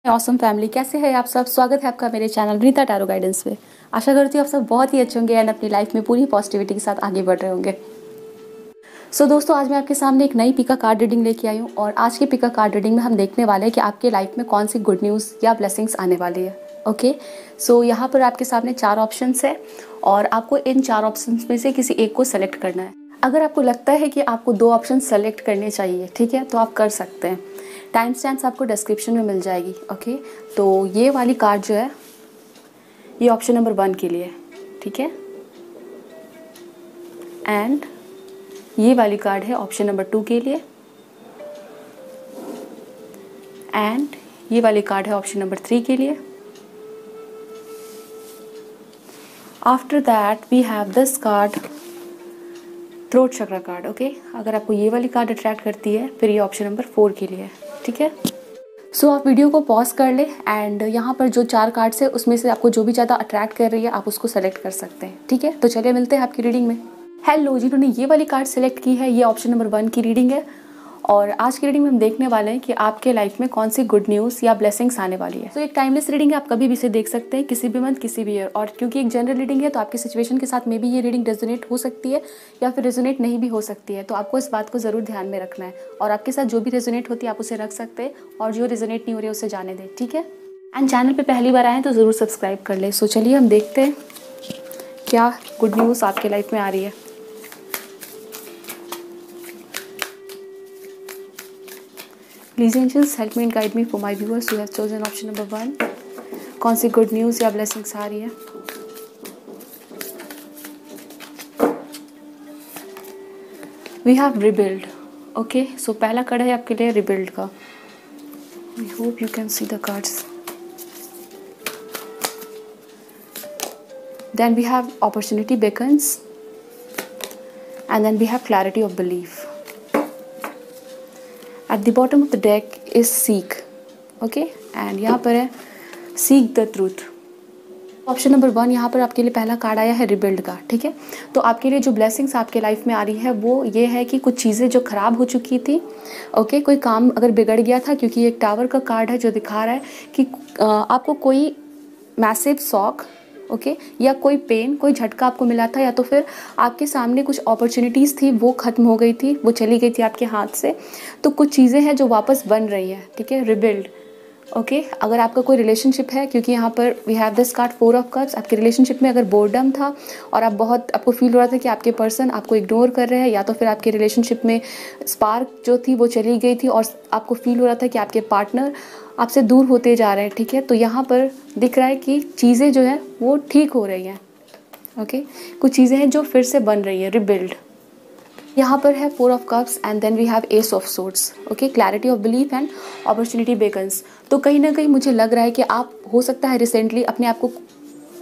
Awesome family, कैसे हैं आप सब। स्वागत है आपका मेरे चैनल रीता टैरो गाइडेंस पे। आशा करती हूँ आप सब बहुत ही अच्छे होंगे एंड अपनी लाइफ में पूरी पॉजिटिविटी के साथ आगे बढ़ रहे होंगे। दोस्तों, आज मैं आपके सामने एक नई पिका कार्ड रीडिंग लेके आई हूँ और आज की पिका कार्ड रीडिंग में हम देखने वाले हैं कि आपके लाइफ में कौन सी गुड न्यूज़ या ब्लेसिंग्स आने वाली है। ओके, यहाँ पर आपके सामने 4 ऑप्शंस है और आपको इन 4 ऑप्शंस में से किसी एक को सेलेक्ट करना है। अगर आपको लगता है कि आपको 2 ऑप्शन सेलेक्ट करने चाहिए, ठीक है, तो आप कर सकते हैं। टाइम स्टैम्प्स आपको डिस्क्रिप्शन में मिल जाएगी। ओके, तो ये वाली कार्ड जो है ये ऑप्शन नंबर 1 के लिए, ठीक है, एंड ये वाली कार्ड है ऑप्शन नंबर 2 के लिए, एंड ये वाली कार्ड है ऑप्शन नंबर 3 के लिए। After that we have this card, throat chakra card. Okay, अगर आपको ये वाली कार्ड अट्रैक्ट करती है फिर ये ऑप्शन नंबर 4 के लिए, ठीक है। आप वीडियो को पॉज कर ले एंड यहाँ पर जो 4 कार्ड्स है उसमें से आपको जो भी ज़्यादा अट्रैक्ट कर रही है आप उसको सेलेक्ट कर सकते हैं, ठीक है। तो चलिए मिलते हैं आपकी रीडिंग में। हेलो, जिन्होंने ये वाली कार्ड सेलेक्ट की है ये ऑप्शन नंबर 1 की रीडिंग है और आज की रीडिंग में हम देखने वाले हैं कि आपके लाइफ में कौन सी गुड न्यूज़ या ब्लेसिंग्स आने वाली है। एक टाइमलेस रीडिंग है, आप कभी भी इसे देख सकते हैं, किसी भी मंथ, किसी भी ईयर। और क्योंकि एक जनरल रीडिंग है तो आपकी सिचुएशन के साथ में भी ये रीडिंग रेजोनेट हो सकती है या फिर रेजोनेट नहीं भी हो सकती है। तो आपको इस बात को ज़रूर ध्यान में रखना है और आपके साथ जो भी रेजोनेट होती है आप उसे रख सकते हैं और जो रेजोनेट नहीं हो रही है उसे जाने दें, ठीक है। एंड चैनल पर पहली बार आए हैं तो ज़रूर सब्सक्राइब कर ले। चलिए हम देखते हैं क्या गुड न्यूज़ आपके लाइफ में आ रही है। Please angels help me and guide me for my viewers who have chosen option number 1. कौन सी गुड न्यूज़ या ब्लेसिंग्स आ रही है। We have rebuild. Okay, so पहला कार्ड है आपके लिए rebuild का। I hope you can see the cards. Then we have opportunity beckons, and then we have clarity of belief. At the bottom of the deck is seek, okay, and यहाँ पर है seek the truth. Option number 1 यहाँ पर आपके लिए पहला card आया है रिबिल्ड का, ठीक है। तो आपके लिए जो ब्लेसिंग्स आपके लाइफ में आ रही है वो ये है कि कुछ चीज़ें जो ख़राब हो चुकी थी, ओके, कोई काम अगर बिगड़ गया था, क्योंकि एक टावर का कार्ड है जो दिखा रहा है कि आपको कोई मैसिव शॉक, ओके, या कोई पेन, कोई झटका आपको मिला था, या तो फिर आपके सामने कुछ अपॉर्चुनिटीज़ थी वो ख़त्म हो गई थी, वो चली गई थी आपके हाथ से। तो कुछ चीज़ें हैं जो वापस बन रही हैं, ठीक है, रिबिल्ड। ओके, अगर आपका कोई रिलेशनशिप है, क्योंकि यहाँ पर we have this card 4 of cups, आपके रिलेशनशिप में अगर बोर्डम था और आपको फील हो रहा था कि आपके पर्सन आपको इग्नोर कर रहे हैं, या तो फिर आपके रिलेशनशिप में स्पार्क जो थी वो चली गई थी और आपको फील हो रहा था कि आपके पार्टनर आपसे दूर होते जा रहे हैं, ठीक है। तो यहाँ पर दिख रहा है कि चीज़ें जो है वो ठीक हो रही हैं। ओके, कुछ चीज़ें हैं जो फिर से बन रही है, रिबिल्ड। यहाँ पर है 4 of cups and then we have ace of swords. Okay, clarity of belief and opportunity beckons. तो कहीं ना कहीं मुझे लग रहा है कि आप हो सकता है रिसेंटली अपने आप को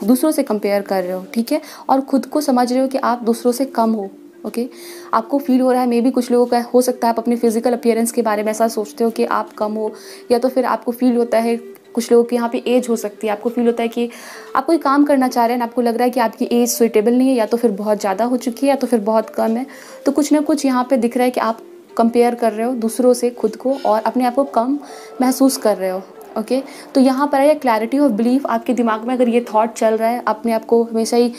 दूसरों से कंपेयर कर रहे हो, ठीक है, और ख़ुद को समझ रहे हो कि आप दूसरों से कम हो। ओके, आपको फील हो रहा है, मे बी कुछ लोगों का हो सकता है आप अपने फिजिकल अपीयरेंस के बारे में ऐसा सोचते हो कि आप कम हो, या तो फिर आपको फील होता है, कुछ लोगों की यहाँ पे एज हो सकती है, आपको फील होता है कि आप कोई काम करना चाह रहे हैं, आपको लग रहा है कि आपकी एज सुइटेबल नहीं है, या तो फिर बहुत ज़्यादा हो चुकी है, या तो फिर बहुत कम है। तो कुछ ना कुछ यहाँ पे दिख रहा है कि आप कंपेयर कर रहे हो दूसरों से खुद को और अपने आप को कम महसूस कर रहे हो। ओके, तो यहाँ पर है क्लैरिटी ऑफ बिलीफ। आपके दिमाग में अगर ये थॉट चल रहा है, अपने आप को हमेशा ही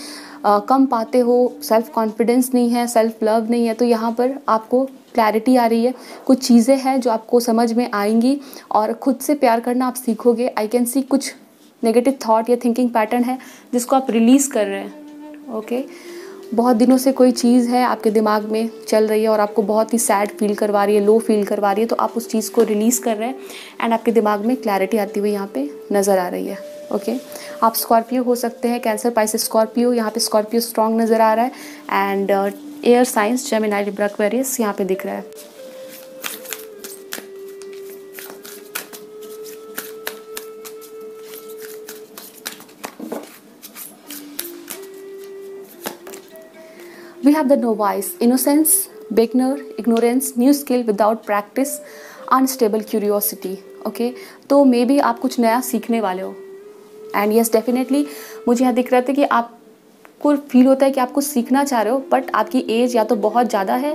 कम पाते हो, सेल्फ कॉन्फिडेंस नहीं है, सेल्फ लव नहीं है, तो यहाँ पर आपको क्लैरिटी आ रही है। कुछ चीज़ें हैं जो आपको समझ में आएंगी और ख़ुद से प्यार करना आप सीखोगे। आई कैन सी कुछ नेगेटिव थॉट या थिंकिंग पैटर्न है जिसको आप रिलीज़ कर रहे हैं। ओके, बहुत दिनों से कोई चीज़ है आपके दिमाग में चल रही है और आपको बहुत ही सैड फील करवा रही है, लो फील करवा रही है, तो आप उस चीज़ को रिलीज़ कर रहे हैं एंड आपके दिमाग में क्लैरिटी आती हुई यहाँ पे नज़र आ रही है। ओके, आप स्कॉर्पियो हो सकते हैं, कैंसर, पाइसेस, स्कॉर्पियो। यहाँ पे स्कॉर्पियो स्ट्रॉन्ग नज़र आ रहा है and air science Gemini, Libra, Aquarius यहाँ पे दिख रहा है। We have the novice, innocence, beginner, ignorance, new skill without practice, unstable curiosity. Okay, तो मे बी आप कुछ नया सीखने वाले हो एंड यस डेफिनेटली मुझे यहाँ दिख रहा था कि आपको फील होता है कि आप कुछ सीखना चाह रहे हो, बट आपकी एज या तो बहुत ज़्यादा है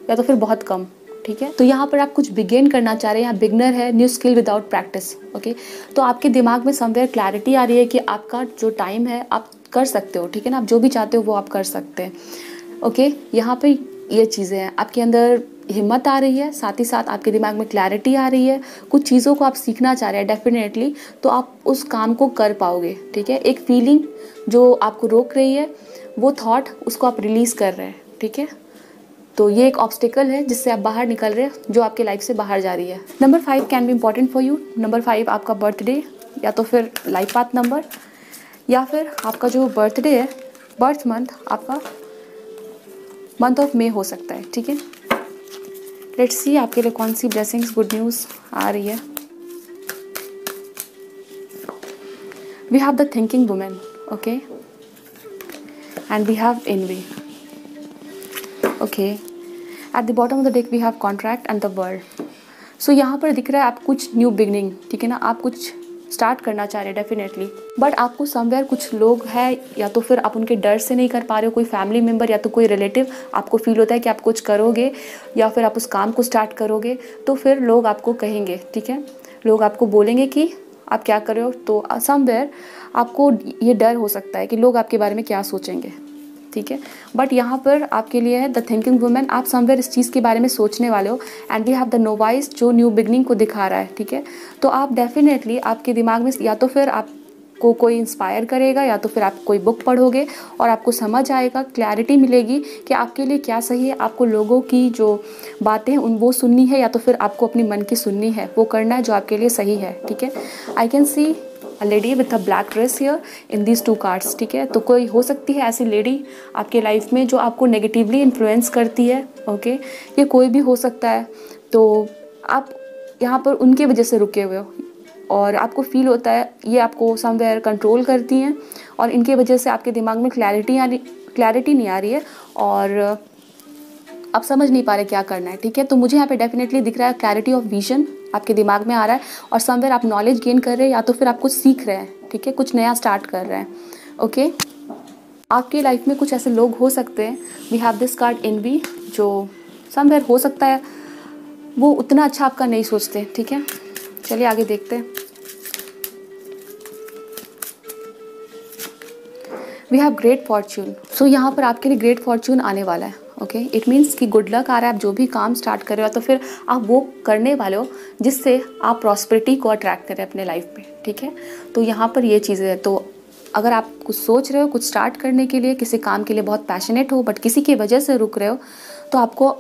या तो फिर बहुत कम, ठीक है। तो यहाँ पर आप कुछ बिगिन करना चाह रहे हैं, यहाँ बिगनर है, new skill without practice, okay. तो आपके दिमाग में समवेयर क्लैरिटी आ रही है कि आपका जो टाइम है आप कर सकते हो, ठीक है ना, आप जो भी चाहते हो वो आप कर सकते हैं, ओके। यहाँ पे ये चीज़ें हैं, आपके अंदर हिम्मत आ रही है, साथ ही साथ आपके दिमाग में क्लैरिटी आ रही है, कुछ चीज़ों को आप सीखना चाह रहे हैं डेफिनेटली, तो आप उस काम को कर पाओगे, ठीक है। एक फीलिंग जो आपको रोक रही है, वो थॉट, उसको आप रिलीज़ कर रहे हैं, ठीक है। तो ये एक ऑब्स्टिकल है जिससे आप बाहर निकल रहे हैं, जो आपके लाइफ से बाहर जा रही है। Number 5 can be important for you. Number 5 आपका बर्थडे, या तो फिर लाइफ पाथ नंबर, या फिर आपका जो बर्थडे है, बर्थ मंथ, आपका मंथ ऑफ मे हो सकता है, ठीक है। लेट्स सी आपके लिए कौन सी ब्लेसिंग्स, गुड न्यूज़ आ रही है। We have the thinking women, okay, and we have envy, okay. At the bottom of the deck we have contract and the world. So यहाँ पर दिख रहा है आप कुछ न्यू बिगनिंग, ठीक है ना, आप कुछ स्टार्ट करना चाह रहे हैं डेफिनेटली, बट आपको समवेयर कुछ लोग हैं, या तो फिर आप उनके डर से नहीं कर पा रहे हो, कोई फैमिली मेम्बर या तो कोई रिलेटिव, आपको फील होता है कि आप कुछ करोगे या फिर आप उस काम को स्टार्ट करोगे तो फिर लोग आपको कहेंगे, ठीक है, लोग आपको बोलेंगे कि आप क्या कर रहे हो। तो समवेयर आपको ये डर हो सकता है कि लोग आपके बारे में क्या सोचेंगे, ठीक है। बट यहाँ पर आपके लिए है द थिंकिंग वुमेन, आप समवेयर इस चीज़ के बारे में सोचने वाले हो। And we have the novice जो न्यू बिगनिंग को दिखा रहा है, ठीक है। तो आप डेफिनेटली आपके दिमाग में या तो फिर आपको कोई इंस्पायर करेगा, या तो फिर आप कोई बुक पढ़ोगे और आपको समझ आएगा, क्लैरिटी मिलेगी कि आपके लिए क्या सही है। आपको लोगों की जो बातें हैं वो सुननी है, या तो फिर आपको अपनी मन की सुननी है, वो करना है जो आपके लिए सही है, ठीक है। आई can see a lady with a black dress here in these 2 cards, ठीक है। तो कोई हो सकती है ऐसी लेडी आपके लाइफ में जो आपको नेगेटिवली इन्फ्लुएंस करती है, ओके। ये कोई भी हो सकता है। तो आप यहाँ पर उनके वजह से रुके हुए हो और आपको फील होता है ये आपको समवेयर कंट्रोल करती हैं, और इनके वजह से आपके दिमाग में क्लैरिटी नहीं आ रही है और आप समझ नहीं पा रहे क्या करना है, ठीक है। तो मुझे यहाँ पे डेफिनेटली दिख रहा है क्लैरिटी ऑफ विजन आपके दिमाग में आ रहा है, और समवेयर आप नॉलेज गेन कर रहे हैं, या तो फिर आप कुछ सीख रहे हैं, ठीक है, कुछ नया स्टार्ट कर रहे हैं, ओके। आपकी लाइफ में कुछ ऐसे लोग हो सकते हैं, we have this card envy, जो समवेयर हो सकता है वो उतना अच्छा आपका नहीं सोचते, ठीक है। चलिए आगे देखते हैं। We have great fortune. So यहाँ पर आपके लिए ग्रेट फॉर्च्यून आने वाला है, ओके। इट मीन्स कि गुड लक आ रहा है, आप जो भी काम स्टार्ट कर रहे हो तो फिर आप वो करने वाले हो जिससे आप प्रॉस्पेरिटी को अट्रैक्ट करें अपने लाइफ में, ठीक है। तो यहाँ पर ये चीज़ें हैं। तो अगर आप कुछ सोच रहे हो कुछ स्टार्ट करने के लिए, किसी काम के लिए बहुत पैशनेट हो बट किसी की वजह से रुक रहे हो, तो आपको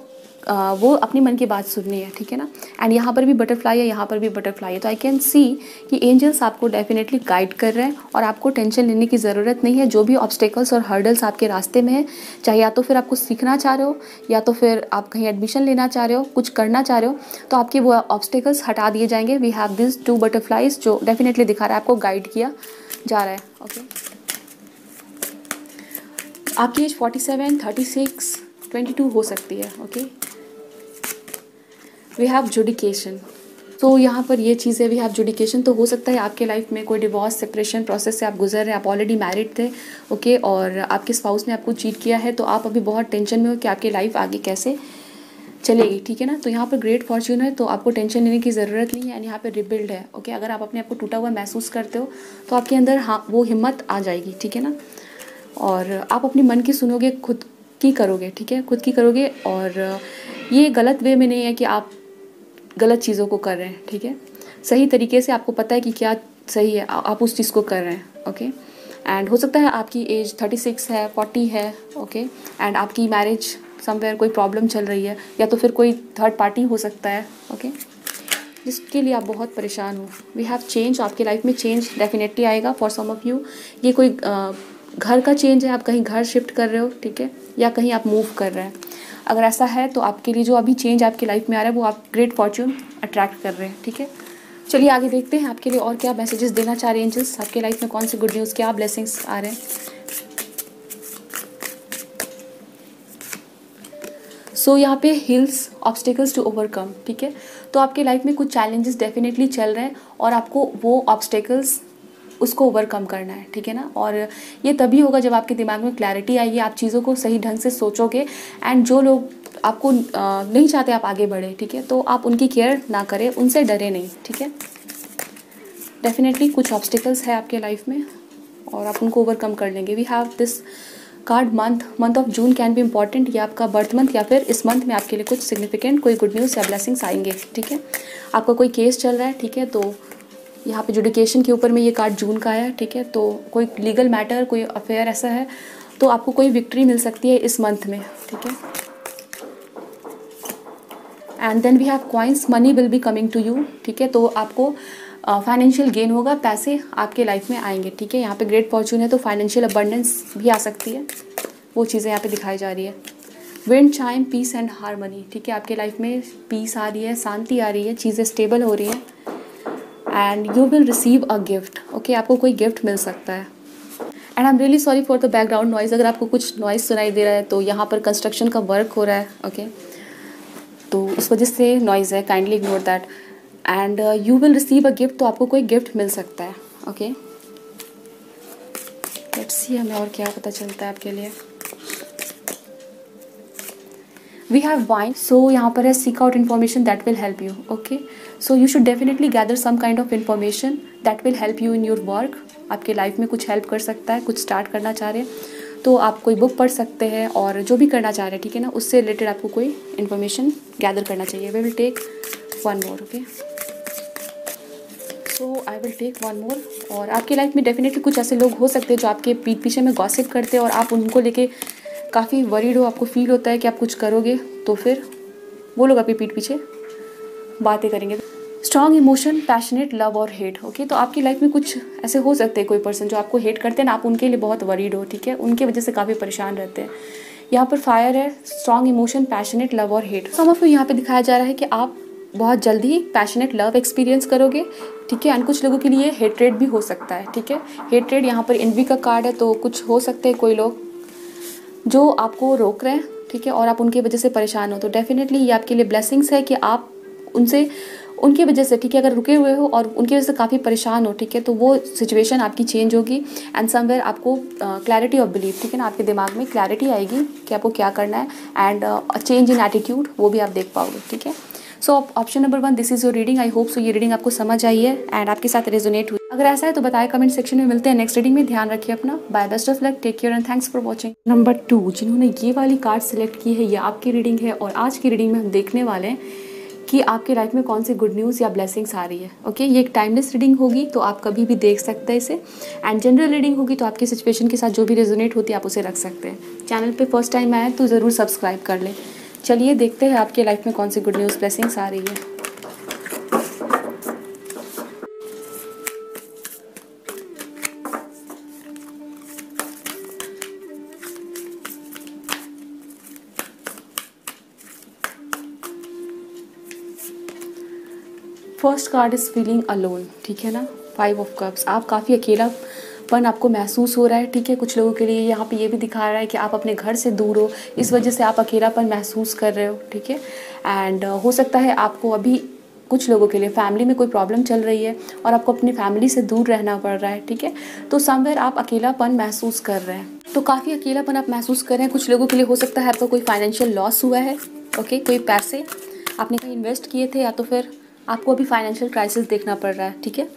वो अपनी मन की बात सुननी है, ठीक है ना। एंड यहाँ पर भी बटरफ्लाई है, यहाँ पर भी बटरफ्लाई है। तो आई कैन सी कि एंजल्स आपको डेफिनेटली गाइड कर रहे हैं और आपको टेंशन लेने की ज़रूरत नहीं है। जो भी ऑब्स्टेकल्स और हर्डल्स आपके रास्ते में है, चाहे या तो फिर आप कुछ सीखना चाह रहे हो, या तो फिर आप कहीं एडमिशन लेना चाह रहे हो, कुछ करना चाह रहे हो, तो आपके वो ऑब्स्टेकल्स हटा दिए जाएंगे। वी हैव दिस 2 बटरफ्लाइज जो डेफिनेटली दिखा रहा है, आपको गाइड किया जा रहा है, ओके। आपकी एज 47, 36, 22 हो सकती है, ओके। We have जुडिकेशन। तो यहाँ पर ये चीज़ है, वी हैव जुडिकेशन। तो हो सकता है आपके लाइफ में कोई डिवोर्स सेपरेशन प्रोसेस से आप गुजर रहे हैं, आप ऑलरेडी मैरिड थे, ओके, और आपके स्पाउस ने आपको चीट किया है, तो आप अभी बहुत टेंशन में हो कि आपकी लाइफ आगे कैसे चलेगी, ठीक है ना। तो यहाँ पर ग्रेट फॉर्च्यून है, तो आपको टेंशन लेने की ज़रूरत नहीं है। एंड यहाँ पर रिबिल्ड है, ओके। अगर आप अपने आप को टूटा हुआ महसूस करते हो तो आपके अंदर हाँ वो हिम्मत आ जाएगी, ठीक है ना, और आप अपनी मन की सुनोगे, खुद की करोगे, ठीक है, खुद की करोगे। और ये गलत वे में नहीं है कि आप गलत चीज़ों को कर रहे हैं, ठीक है। सही तरीके से आपको पता है कि क्या सही है, आप उस चीज़ को कर रहे हैं, ओके। एंड हो सकता है आपकी एज 36 है, 40 है, ओके। एंड आपकी मैरिज समवेयर कोई प्रॉब्लम चल रही है, या तो फिर कोई थर्ड पार्टी हो सकता है, ओके, जिसके लिए आप बहुत परेशान हो। वी हैव चेंज, आपकी लाइफ में चेंज डेफिनेटली आएगा फॉर सम ऑफ यू। ये कोई घर का चेंज है, आप कहीं घर शिफ्ट कर रहे हो, ठीक है, या कहीं आप मूव कर रहे हैं। अगर ऐसा है तो आपके लिए जो अभी चेंज आपकी लाइफ में आ रहा है वो आप ग्रेट फॉर्च्यून अट्रैक्ट कर रहे हैं, ठीक है। चलिए आगे देखते हैं आपके लिए और क्या मैसेजेस देना चाह रहे हैं एंजल्स, आपके लाइफ में कौन सी गुड न्यूज़, क्या ब्लेसिंग्स आ रहे हैं। सो यहाँ पे हिल्स, ऑब्स्टिकल्स टू ओवरकम, ठीक है। तो आपके लाइफ में कुछ चैलेंजेस डेफिनेटली चल रहे हैं और आपको वो ऑब्स्टिकल्स उसको ओवरकम करना है, ठीक है ना। और ये तभी होगा जब आपके दिमाग में क्लैरिटी आएगी, आप चीज़ों को सही ढंग से सोचोगे। एंड जो लोग आपको नहीं चाहते आप आगे बढ़े, ठीक है, तो आप उनकी केयर ना करें, उनसे डरे नहीं, ठीक है। डेफिनेटली कुछ ऑब्स्टिकल्स है आपके लाइफ में और आप उनको ओवरकम कर लेंगे। We have this card month of June can be important. ये आपका बर्थ मंथ या फिर इस मंथ में आपके लिए कुछ सिग्निफिकेंट कोई गुड न्यूज़ या ब्लेसिंग्स आएंगे, ठीक है। आपका कोई केस चल रहा है, ठीक है, तो यहाँ पे जुडिकेशन के ऊपर में ये कार्ड जून का है, ठीक है। तो कोई लीगल मैटर, कोई अफेयर ऐसा है तो आपको कोई विक्ट्री मिल सकती है इस मंथ में, ठीक है। And then we have coins, money will be coming to you, ठीक है। तो आपको फाइनेंशियल गेन होगा, पैसे आपके लाइफ में आएंगे, ठीक है। यहाँ पे ग्रेट फॉर्चून है तो फाइनेंशियल अबंडेंस भी आ सकती है, वो चीज़ें यहाँ पे दिखाई जा रही है। Wind chime, peace and harmony, ठीक है। आपके लाइफ में पीस आ रही है, शांति आ रही है, चीज़ें स्टेबल हो रही हैं। And you will receive a gift, okay, आपको कोई गिफ्ट मिल सकता है। And I am really sorry for the background noise, अगर आपको कुछ नॉइज़ सुनाई दे रहा है तो यहाँ पर कंस्ट्रक्शन का वर्क हो रहा है, ओके, तो उस वजह से नॉइज़ है, kindly ignore that. And you will receive a gift, तो आपको कोई गिफ्ट मिल सकता है, ओके। लेट्स सी हमें और क्या पता चलता है आपके लिए। वी हैव वाइन, सो यहाँ पर है seek out information that will help you, okay. So you should definitely gather some kind of information that will help you in your work. आपके लाइफ में कुछ हेल्प कर सकता है, कुछ स्टार्ट करना चाह रहे हैं तो आप कोई बुक पढ़ सकते हैं और जो भी करना चाह रहे हैं, ठीक है ना, उससे रिलेटेड आपको कोई इन्फॉर्मेशन गैदर करना चाहिए। We will take one more, okay. So I will take one more. और आपकी लाइफ में डेफिनेटली कुछ ऐसे लोग हो सकते हैं जो आपके पीठ पीछे में गॉसिप करते हैं और आप उनको लेके काफ़ी वरीड हो, आपको फील होता है कि आप कुछ करोगे तो फिर वो लोग आपके पीठ पीछे बातें करेंगे। स्ट्रॉन्ग इमोशन, पैशनेट लव और हेट, ओके। तो आपकी लाइफ में कुछ ऐसे हो सकते हैं कोई पर्सन जो आपको हेट करते हैं ना, आप उनके लिए बहुत वरीड हो, ठीक है, उनके वजह से काफ़ी परेशान रहते हैं। यहाँ पर फायर है, स्ट्रॉन्ग इमोशन, पैशनेट लव और हेट। सम ऑफ यू यहाँ पे दिखाया जा रहा है कि आप बहुत जल्दी पैशनेट लव एक्सपीरियंस करोगे, ठीक है। एंड कुछ लोगों के लिए हेट्रेड भी हो सकता है, ठीक है। हेट्रेड यहाँ पर एनवी का कार्ड है, तो कुछ हो सकते हैं कोई लोग जो आपको रोक रहे हैं, ठीक है, और आप उनकी वजह से परेशान हो। तो डेफिनेटली ये आपके लिए ब्लेसिंग्स है कि आप उनसे उनकी वजह से, ठीक है, अगर रुके हुए हो और उनकी वजह से काफ़ी परेशान हो, ठीक है, तो वो सिचुएशन आपकी चेंज होगी। एंड समवेयर आपको क्लैरिटी ऑफ बिलीफ, ठीक है ना, आपके दिमाग में क्लैरिटी आएगी कि आपको क्या करना है। एंड चेंज इन एटीट्यूड वो भी आप देख पाओगे, ठीक है। सो option number 1, this is your reading. I hope so ये रीडिंग आपको समझ आई है एंड आपके साथ रेजोनेट हुई। अगर ऐसा है तो बताएं कमेंट सेक्शन में। मिलते हैं नेक्स्ट रीडिंग में। ध्यान रखिए अपना। Bye, best of luck, take care and thanks for watching. Number 2, जिन्होंने ये वाली कार्ड सेलेक्ट की है, ये आपकी रीडिंग है और आज की रीडिंग में हम देखने वाले हैं कि आपके लाइफ में कौन सी गुड न्यूज़ या ब्लेसिंग्स आ रही है, ओके। ये एक टाइमलेस रीडिंग होगी तो आप कभी भी देख सकते हैं इसे। एंड जनरल रीडिंग होगी तो आपकी सिचुएशन के साथ जो भी रेजोनेट होती है आप उसे रख सकते हैं। चैनल पे फर्स्ट टाइम आए तो ज़रूर सब्सक्राइब कर लें। चलिए देखते हैं आपके लाइफ में कौन सी गुड न्यूज़ ब्लेसिंग्स आ रही है। First card is feeling alone, ठीक है ना, 5 ऑफ कप्स। आप काफ़ी अकेलापन आपको महसूस हो रहा है, ठीक है। कुछ लोगों के लिए यहाँ पे ये भी दिखा रहा है कि आप अपने घर से दूर हो, इस वजह से आप अकेलापन महसूस कर रहे हो, ठीक है। एंड हो सकता है आपको अभी कुछ लोगों के लिए फैमिली में कोई प्रॉब्लम चल रही है और आपको अपनी फैमिली से दूर रहना पड़ रहा है, ठीक है। तो समवेयर आप अकेलापन महसूस कर रहे हैं, तो काफ़ी अकेलापन आप महसूस कर रहे हैं। कुछ लोगों के लिए हो सकता है आपका कोई फाइनेंशियल लॉस हुआ है, ओके। कोई पैसे आपने कहीं इन्वेस्ट किए थे या तो फिर आपको अभी फाइनेंशियल क्राइसिस देखना पड़ रहा है, ठीक है।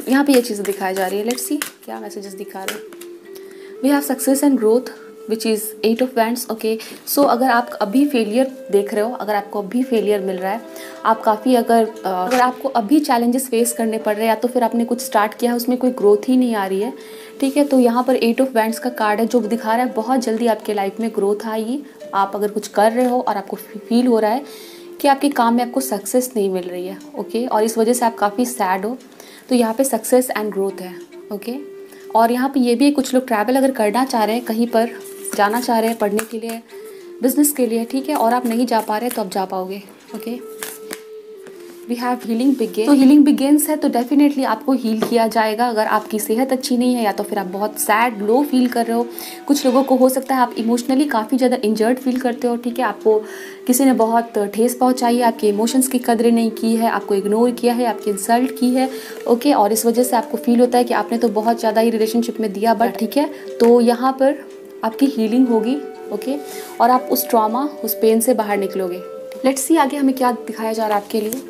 यहाँ पे ये चीज़ें दिखाई जा रही है। लेट्स सी क्या मैसेजेस दिखा रहे हैं। We have success and growth which is 8 of wands, okay. So अगर आप अभी फेलियर देख रहे हो, अगर आपको अभी फेलियर मिल रहा है, आप काफ़ी अगर आपको अभी चैलेंजेस फेस करने पड़ रहे हैं या तो फिर आपने कुछ स्टार्ट किया है उसमें कोई ग्रोथ ही नहीं आ रही है, ठीक है। तो यहाँ पर 8 ऑफ वैंड्स का कार्ड है जो दिखा रहा है बहुत जल्दी आपके लाइफ में ग्रोथ आएगी। आप अगर कुछ कर रहे हो और आपको फील हो रहा है कि आपके काम में आपको सक्सेस नहीं मिल रही है, ओके, और इस वजह से आप काफ़ी सैड हो, तो यहाँ पे सक्सेस एंड ग्रोथ है, ओके। और यहाँ पे ये भी कुछ लोग ट्रैवल अगर करना चाह रहे हैं, कहीं पर जाना चाह रहे हैं पढ़ने के लिए, बिजनेस के लिए, ठीक है, और आप नहीं जा पा रहे तो आप जा पाओगे, okay. We have healing begin. तो हीलिंग बिगेन्स है तो डेफिनेटली आपको हील किया जाएगा। अगर आपकी सेहत अच्छी नहीं है या तो फिर आप बहुत सैड लो फील कर रहे हो, कुछ लोगों को हो सकता है आप इमोशनली काफ़ी ज़्यादा इंजर्ड फील करते हो, ठीक है, आपको किसी ने बहुत ठेस पहुंचाई है, आपके इमोशंस की कदर नहीं की है, आपको इग्नोर किया है, आपकी इंसल्ट की है, ओके, और इस वजह से आपको फील होता है कि आपने तो बहुत ज़्यादा ही रिलेशनशिप में दिया, बट ठीक है, तो यहाँ पर आपकी हीलिंग होगी, ओके, और आप उस ट्रॉमा, उस पेन से बाहर निकलोगे। लेट्स सी आगे हमें क्या दिखाया जा रहा है आपके लिए।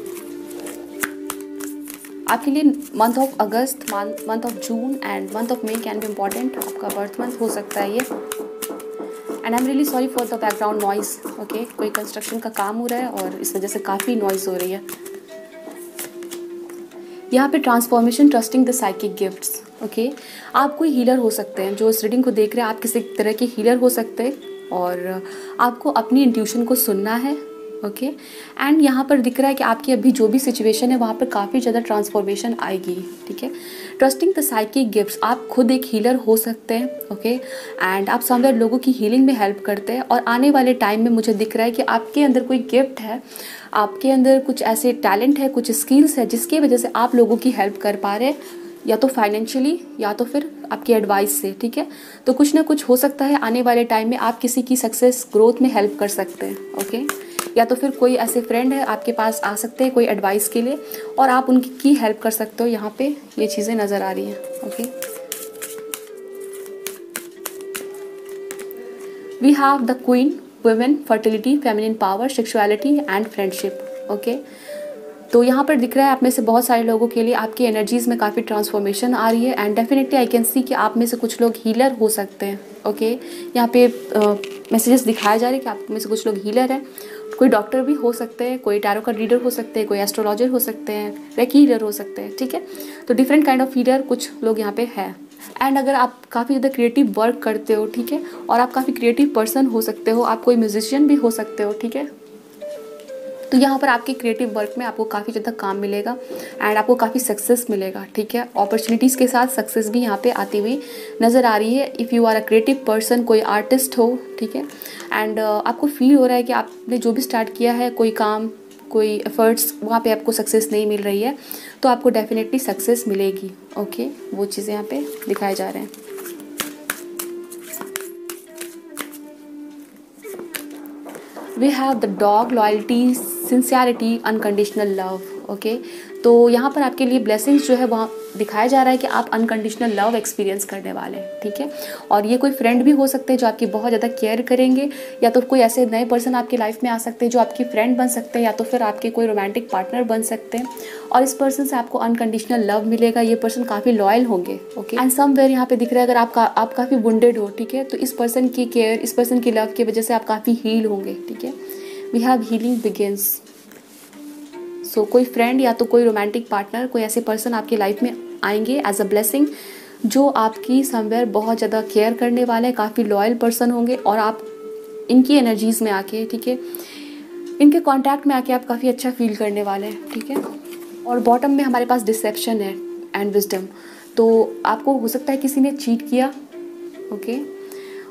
आपके लिए month of August, month of June and month of May can be important. आपका बर्थ मंथ हो सकता है ये। And I am really sorry for the background noise, okay, कोई कंस्ट्रक्शन का काम हो रहा है और इस वजह से काफ़ी नॉइज़ हो रही है। यहाँ पे transformation, trusting the psychic gifts, okay, आप कोई हीलर हो सकते हैं जो इस रीडिंग को देख रहे हैं, आप किसी तरह के हीलर हो सकते हैं और आपको अपनी इंट्यूशन को सुनना है, ओके, एंड यहाँ पर दिख रहा है कि आपकी अभी जो भी सिचुएशन है वहाँ पर काफ़ी ज़्यादा ट्रांसफॉर्मेशन आएगी, ठीक है। ट्रस्टिंग द साइकिक गिफ्ट्स, आप खुद एक हीलर हो सकते हैं, ओके, एंड आप समवेयर लोगों की हीलिंग में हेल्प करते हैं और आने वाले टाइम में मुझे दिख रहा है कि आपके अंदर कोई गिफ्ट है, आपके अंदर कुछ ऐसे टैलेंट है, कुछ स्किल्स है जिसकी वजह से आप लोगों की हेल्प कर पा रहे हैं, या तो फाइनेंशियली या तो फिर आपकी एडवाइस से, ठीक है। तो कुछ ना कुछ हो सकता है आने वाले टाइम में आप किसी की सक्सेस ग्रोथ में हेल्प कर सकते हैं, ओके, या तो फिर कोई ऐसे फ्रेंड है आपके पास आ सकते हैं कोई एडवाइस के लिए और आप उनकी हेल्प कर सकते हो। यहाँ पे ये चीज़ें नज़र आ रही हैं, okay. We have the queen, women, fertility, feminine power, sexuality and friendship, okay. तो यहाँ पर दिख रहा है आप में से बहुत सारे लोगों के लिए आपकी एनर्जीज़ में काफ़ी ट्रांसफॉर्मेशन आ रही है एंड डेफिनेटली आई कैन सी कि आप में से कुछ लोग हीलर हो सकते हैं, ओके। यहाँ पे मैसेजेस दिखाए जा रहे हैं कि आप में से कुछ लोग हीलर हैं, कोई डॉक्टर भी हो सकते हैं, कोई टैरो का रीडर हो सकते हैं, कोई एस्ट्रोलॉजर हो सकते हैं, रेकी हीलर हो सकते हैं, ठीक है। तो डिफरेंट काइंड ऑफ हीलर कुछ लोग यहाँ पे है। एंड अगर आप काफ़ी ज़्यादा क्रिएटिव वर्क करते हो, ठीक है, और आप काफ़ी क्रिएटिव पर्सन हो सकते हो, आप कोई म्यूजिशियन भी हो सकते हो, ठीक है, तो यहाँ पर आपके क्रिएटिव वर्क में आपको काफ़ी ज़्यादा काम मिलेगा एंड आपको काफ़ी सक्सेस मिलेगा, ठीक है। अपॉर्चुनिटीज़ के साथ सक्सेस भी यहाँ पे आती हुई नज़र आ रही है। If you are a creative person, कोई आर्टिस्ट हो, ठीक है, एंड आपको फील हो रहा है कि आपने जो भी स्टार्ट किया है कोई काम, कोई एफर्ट्स, वहाँ पे आपको सक्सेस नहीं मिल रही है, तो आपको डेफिनेटली सक्सेस मिलेगी, ओके। वो चीज़ें यहाँ पे दिखाए जा रहे हैं। We have the dog, loyalty, sincerity, unconditional love, okay. तो यहाँ पर आपके लिए ब्लेसिंग्स जो है वहाँ दिखाया जा रहा है कि आप अनकंडीशनल लव एक्सपीरियंस करने वाले हैं, ठीक है। और ये कोई फ्रेंड भी हो सकते हैं जो आपकी बहुत ज़्यादा केयर करेंगे, या तो कोई ऐसे नए पर्सन आपकी लाइफ में आ सकते हैं जो आपकी फ्रेंड बन सकते हैं, या तो फिर आपके कोई रोमांटिक पार्टनर बन सकते हैं और इस पर्सन से आपको अनकंडीशनल लव मिलेगा। ये पर्सन काफ़ी लॉयल होंगे, ओके। एंड समवेयर यहाँ पे दिख रहा है अगर आप काफ़ी वुंडेड हो, ठीक है, तो इस पर्सन की केयर, इस पर्सन की लव की वजह से आप काफ़ी हील होंगे, ठीक है। We have healing begins. So कोई फ्रेंड या तो कोई रोमांटिक पार्टनर, कोई ऐसे पर्सन आपकी लाइफ में आएंगे एज अ ब्लेसिंग जो आपकी समवेयर बहुत ज़्यादा केयर करने वाले हैं, काफ़ी लॉयल पर्सन होंगे और आप इनकी एनर्जीज़ में आके, ठीक है, इनके कांटेक्ट में आके आप काफ़ी अच्छा फील करने वाले हैं, ठीक है। और बॉटम में हमारे पास डिसेप्शन है एंड विजडम। तो आपको हो सकता है किसी ने चीट किया, ओके,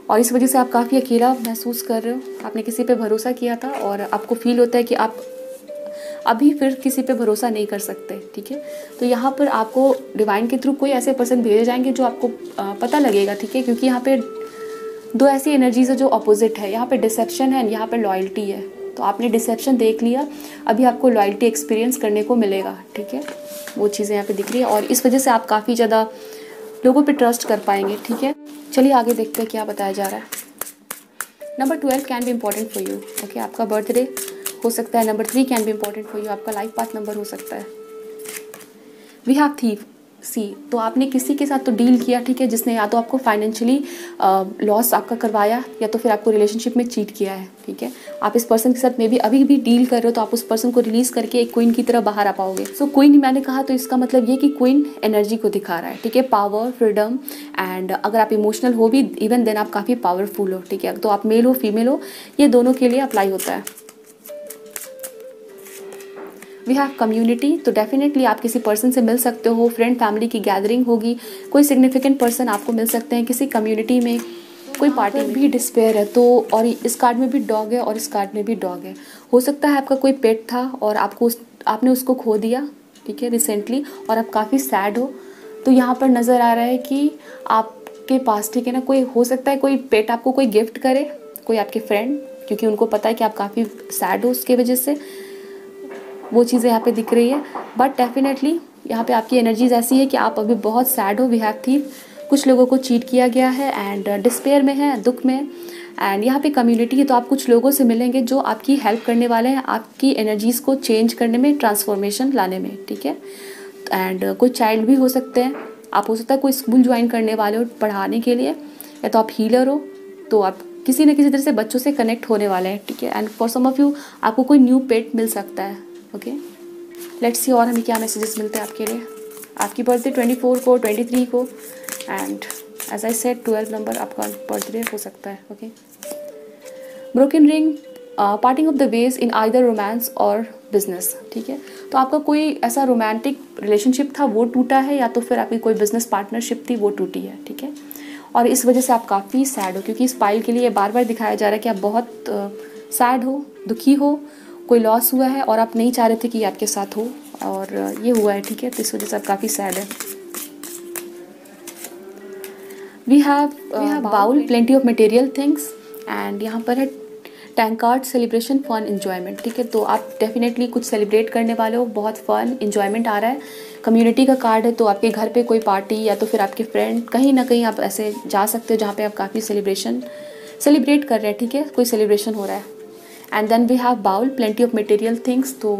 और इस वजह से आप काफ़ी अकेला महसूस कर रहे हो, आपने किसी पे भरोसा किया था और आपको फील होता है कि आप अभी फिर किसी पे भरोसा नहीं कर सकते, ठीक है। तो यहाँ पर आपको डिवाइन के थ्रू कोई ऐसे पर्सन भेजे जाएंगे जो आपको पता लगेगा, ठीक है, क्योंकि यहाँ पे दो ऐसी एनर्जीज है जो अपोजिट है। यहाँ पे डिसेप्शन है, यहाँ पे लॉयल्टी है। तो आपने डिसेप्शन देख लिया, अभी आपको लॉयल्टी एक्सपीरियंस करने को मिलेगा, ठीक है। वो चीज़ें यहाँ पे दिख रही है और इस वजह से आप काफ़ी ज़्यादा लोगों पे ट्रस्ट कर पाएंगे, ठीक है। चलिए आगे देखते हैं क्या बताया जा रहा है। Number 12 can be important for you, okay, आपका बर्थडे हो सकता है। Number 3 can be important for you, आपका लाइफ पाथ नंबर हो सकता है। वी हैव थीफ, सी, तो आपने किसी के साथ तो डील किया, ठीक है, जिसने या तो आपको फाइनेंशियली लॉस आपका करवाया या तो फिर आपको रिलेशनशिप में चीट किया है, ठीक है। आप इस पर्सन के साथ मे भी अभी भी डील कर रहे हो, तो आप उस पर्सन को रिलीज करके एक क्वीन की तरह बाहर आ पाओगे। सो क्वीन मैंने कहा तो इसका मतलब ये कि क्वीन एनर्जी को दिखा रहा है, ठीक है, पावर, फ्रीडम एंड अगर आप इमोशनल हो भी इवन देन आप काफ़ी पावरफुल हो, ठीक है। तो आप मेल हो फीमेल हो, ये दोनों के लिए अप्लाई होता है। वी हैव कम्युनिटी, तो डेफिनेटली आप किसी पर्सन से मिल सकते हो, फ्रेंड फैमिली की गैदरिंग होगी, कोई सिग्निफिकेंट पर्सन आपको मिल सकते हैं किसी कम्युनिटी में। कोई पार्टी भी डिस्पेयर है तो, और इस कार्ड में भी डॉग है और इस कार्ड में भी डॉग है। हो सकता है आपका कोई पेट था और आपने उसको खो दिया, ठीक है, रिसेंटली, और आप काफ़ी सैड हो। तो यहाँ पर नज़र आ रहा है कि आपके पास, ठीक है ना, कोई हो सकता है कोई पेट आपको कोई गिफ्ट करे, कोई आपके फ्रेंड, क्योंकि उनको पता है कि आप काफ़ी सैड हो, उसके वजह से वो चीज़ें यहाँ पे दिख रही है। बट डेफिनेटली यहाँ पे आपकी एनर्जीज ऐसी है कि आप अभी बहुत सैड हो। वी हैव थीफ, कुछ लोगों को चीट किया गया है एंड डिस्पेयर में है, दुख में। एंड यहाँ पे कम्युनिटी है, तो आप कुछ लोगों से मिलेंगे जो आपकी हेल्प करने वाले हैं, आपकी एनर्जीज़ को चेंज करने में, ट्रांसफॉर्मेशन लाने में, ठीक है। एंड कोई चाइल्ड भी हो सकते हैं, आप हो सकता है कोई स्कूल ज्वाइन करने वाले हो पढ़ाने के लिए, या तो आप हीलर हो, तो आप किसी न किसी तरह से बच्चों से कनेक्ट होने वाले हैं, ठीक है। And for some of you आपको कोई न्यू पेट मिल सकता है, ओके। लेट्स सी और हमें क्या मैसेजेस मिलते हैं आपके लिए। आपकी बर्थडे 24 को, 23 को, and as I said 12 number आपका बर्थडे हो सकता है, okay. Broken ring, parting of the ways in either romance और बिजनेस, ठीक है। तो आपका कोई ऐसा रोमांटिक रिलेशनशिप था वो टूटा है, या तो फिर आपकी कोई बिजनेस पार्टनरशिप थी वो टूटी है, ठीक है। और इस वजह से आप काफ़ी सैड हो, क्योंकि इस पाइल के लिए बार बार दिखाया जा रहा है कि आप बहुत सैड हो, दुखी हो, कोई लॉस हुआ है और आप नहीं चाह रहे थे कि ये आपके साथ हो, और ये हुआ है, ठीक है। तो इस वजह से आप काफ़ी सैड है। We have bowl, plenty of material things, and यहाँ पर है टैंकार्ड, सेलिब्रेशन, फन, एंजॉयमेंट, ठीक है। तो आप डेफिनेटली कुछ सेलिब्रेट करने वाले हो, बहुत फन, एंजॉयमेंट आ रहा है। कम्युनिटी का कार्ड है, तो आपके घर पे कोई पार्टी या तो फिर आपके फ्रेंड, कहीं ना कहीं आप ऐसे जा सकते हो जहाँ पे आप काफ़ी सेलिब्रेट कर रहे हैं, ठीक है, कोई सेलिब्रेशन हो रहा है। And then we have bowl, plenty of material things, तो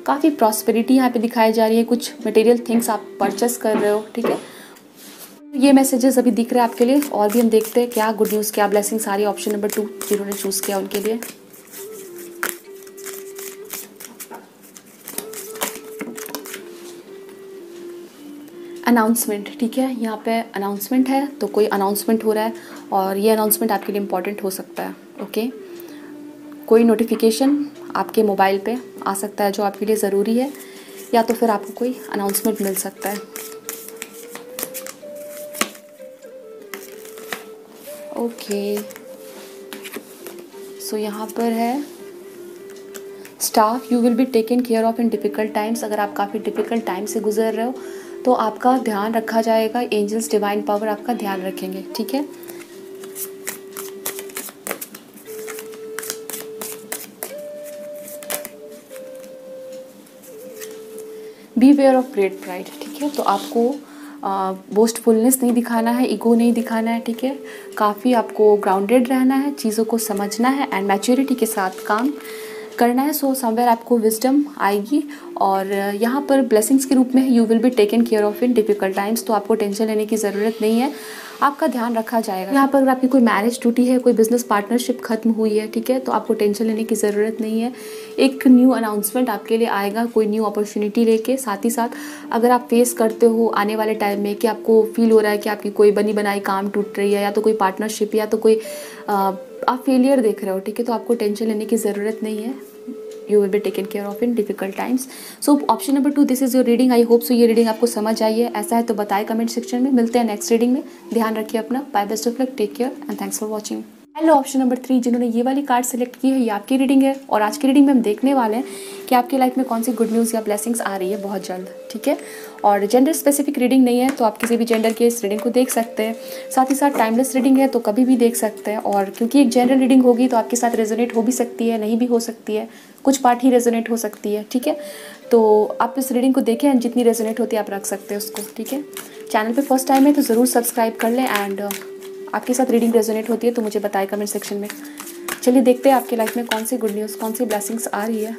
काफ़ी प्रॉस्पेरिटी यहाँ पे दिखाई जा रही है, कुछ मटेरियल थिंग्स आप परचेस कर रहे हो, ठीक है। ये मैसेजेस अभी दिख रहे हैं आपके लिए, और भी हम देखते हैं क्या गुड न्यूज़, क्या ब्लेसिंग्स आ रही है ऑप्शन नंबर 2 जिन्होंने चूज़ किया उनके लिए। अनाउंसमेंट, ठीक है, यहाँ पे अनाउंसमेंट है, तो कोई अनाउंसमेंट हो रहा है और ये अनाउंसमेंट आपके लिए इम्पॉर्टेंट हो सकता है, ओके। कोई नोटिफिकेशन आपके मोबाइल पे आ सकता है जो आपके लिए ज़रूरी है, या तो फिर आपको कोई अनाउंसमेंट मिल सकता है, ओके। सो यहाँ पर है staff, you will be taken care of in difficult times. अगर आप काफ़ी डिफ़िकल्ट टाइम से गुजर रहे हो तो आपका ध्यान रखा जाएगा, एंजल्स, डिवाइन पावर आपका ध्यान रखेंगे, ठीक है। Beware of great pride, ठीक है। तो आपको बोस्टफुलनेस नहीं दिखाना है, ईगो नहीं दिखाना है, ठीक है। काफ़ी आपको ग्राउंडेड रहना है, चीज़ों को समझना है एंड मैच्योरिटी के साथ काम करना है। सो समवेयर आपको विजडम आएगी, और यहाँ पर ब्लेसिंग्स के रूप में you will be taken care of in difficult times, तो आपको टेंशन लेने की ज़रूरत नहीं है, आपका ध्यान रखा जाएगा। यहाँ पर अगर आपकी कोई मैरिज टूटी है, कोई बिजनेस पार्टनरशिप खत्म हुई है, ठीक है, तो आपको टेंशन लेने की ज़रूरत नहीं है। एक न्यू अनाउंसमेंट आपके लिए आएगा, कोई न्यू अपॉर्चुनिटी लेके। साथ ही साथ अगर आप फेस करते हो आने वाले टाइम में कि आपको फील हो रहा है कि आपकी कोई बनी बनाई काम टूट रही है, या तो कोई पार्टनरशिप, या तो कोई आप फेलियर देख रहे हो, ठीक है, तो आपको टेंशन लेने की ज़रूरत नहीं है। You will be taken care of in difficult times. So option number 2, this is your reading. I hope so ये रीडिंग आपको समझ आई है। ऐसा है तो बताएं कमेंट सेक्शन में। मिलते हैं नेक्स्ट रीडिंग में। ध्यान रखिए अपना। Bye, best of luck, take care and thanks for watching. Hello, option number 3 जिन्होंने ये वाली कार्ड सेलेक्ट की है, ये आपकी रीडिंग है, और आज की रीडिंग में हम देखने वाले हैं कि आपकी लाइफ में कौन सी गुड न्यूज़ या ब्लेसिंग्स आ रही है बहुत जल्द, ठीक है। और जेंडर स्पेसिफिक रीडिंग नहीं है, तो आप किसी भी जेंडर के इस रीडिंग को देख सकते हैं। साथ ही साथ टाइमलेस रीडिंग है, तो कभी भी देख सकते हैं। और क्योंकि एक जनरल रीडिंग होगी तो आपके साथ रेजोनेट हो भी सकती है, नहीं भी हो सकती है, कुछ पार्ट ही रेजोनेट हो सकती है, ठीक है। तो आप इस रीडिंग को देखें एंड जितनी रेजोनेट होती है आप रख सकते हैं उसको, ठीक है। चैनल पे फर्स्ट टाइम है तो ज़रूर सब्सक्राइब कर लें, एंड आपके साथ रीडिंग रेजोनेट होती है तो मुझे बताएं कमेंट सेक्शन में। चलिए देखते हैं आपकी लाइफ में कौन सी गुड न्यूज़, कौन सी ब्लेसिंग्स आ रही है।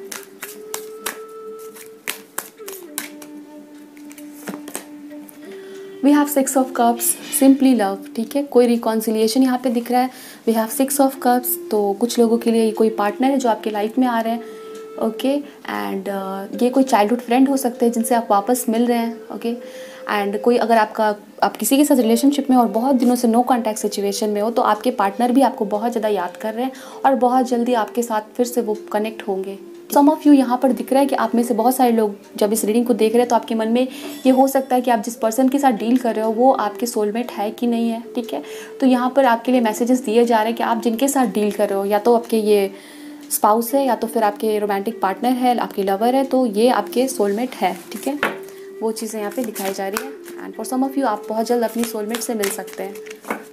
We have 6 of cups, simply love, ठीक है। कोई रिकॉन्सिलिएशन यहाँ पे दिख रहा है। वी हैव 6 ऑफ कप्स, तो कुछ लोगों के लिए कोई पार्टनर है जो आपके लाइफ में आ रहे हैं, ओके। एंड ये कोई चाइल्डहुड फ्रेंड हो सकते हैं जिनसे आप वापस मिल रहे हैं, ओके। एंड कोई अगर आप किसी के साथ रिलेशनशिप में और बहुत दिनों से नो कॉन्टैक्ट सिचुएशन में हो, तो आपके पार्टनर भी आपको बहुत ज़्यादा याद कर रहे हैं और बहुत जल्दी आपके साथ फिर से वो कनेक्ट होंगे, सम ऑफ यू यहाँ पर दिख रहा है कि आप में से बहुत सारे लोग जब इस रीडिंग को देख रहे हैं तो आपके मन में ये हो सकता है कि आप जिस पर्सन के साथ डील कर रहे हो वो आपके सोलमेट है कि नहीं है, ठीक है। तो यहाँ पर आपके लिए मैसेजेस दिए जा रहे हैं कि आप जिनके साथ डील कर रहे हो या तो आपके ये स्पाउस है या तो फिर आपके रोमांटिक पार्टनर है, आपके लवर है, तो ये आपके सोलमेट है, ठीक है। वो चीज़ें यहाँ पे दिखाई जा रही है। And for some of you आप बहुत जल्द अपनी सोलमेट से मिल सकते हैं।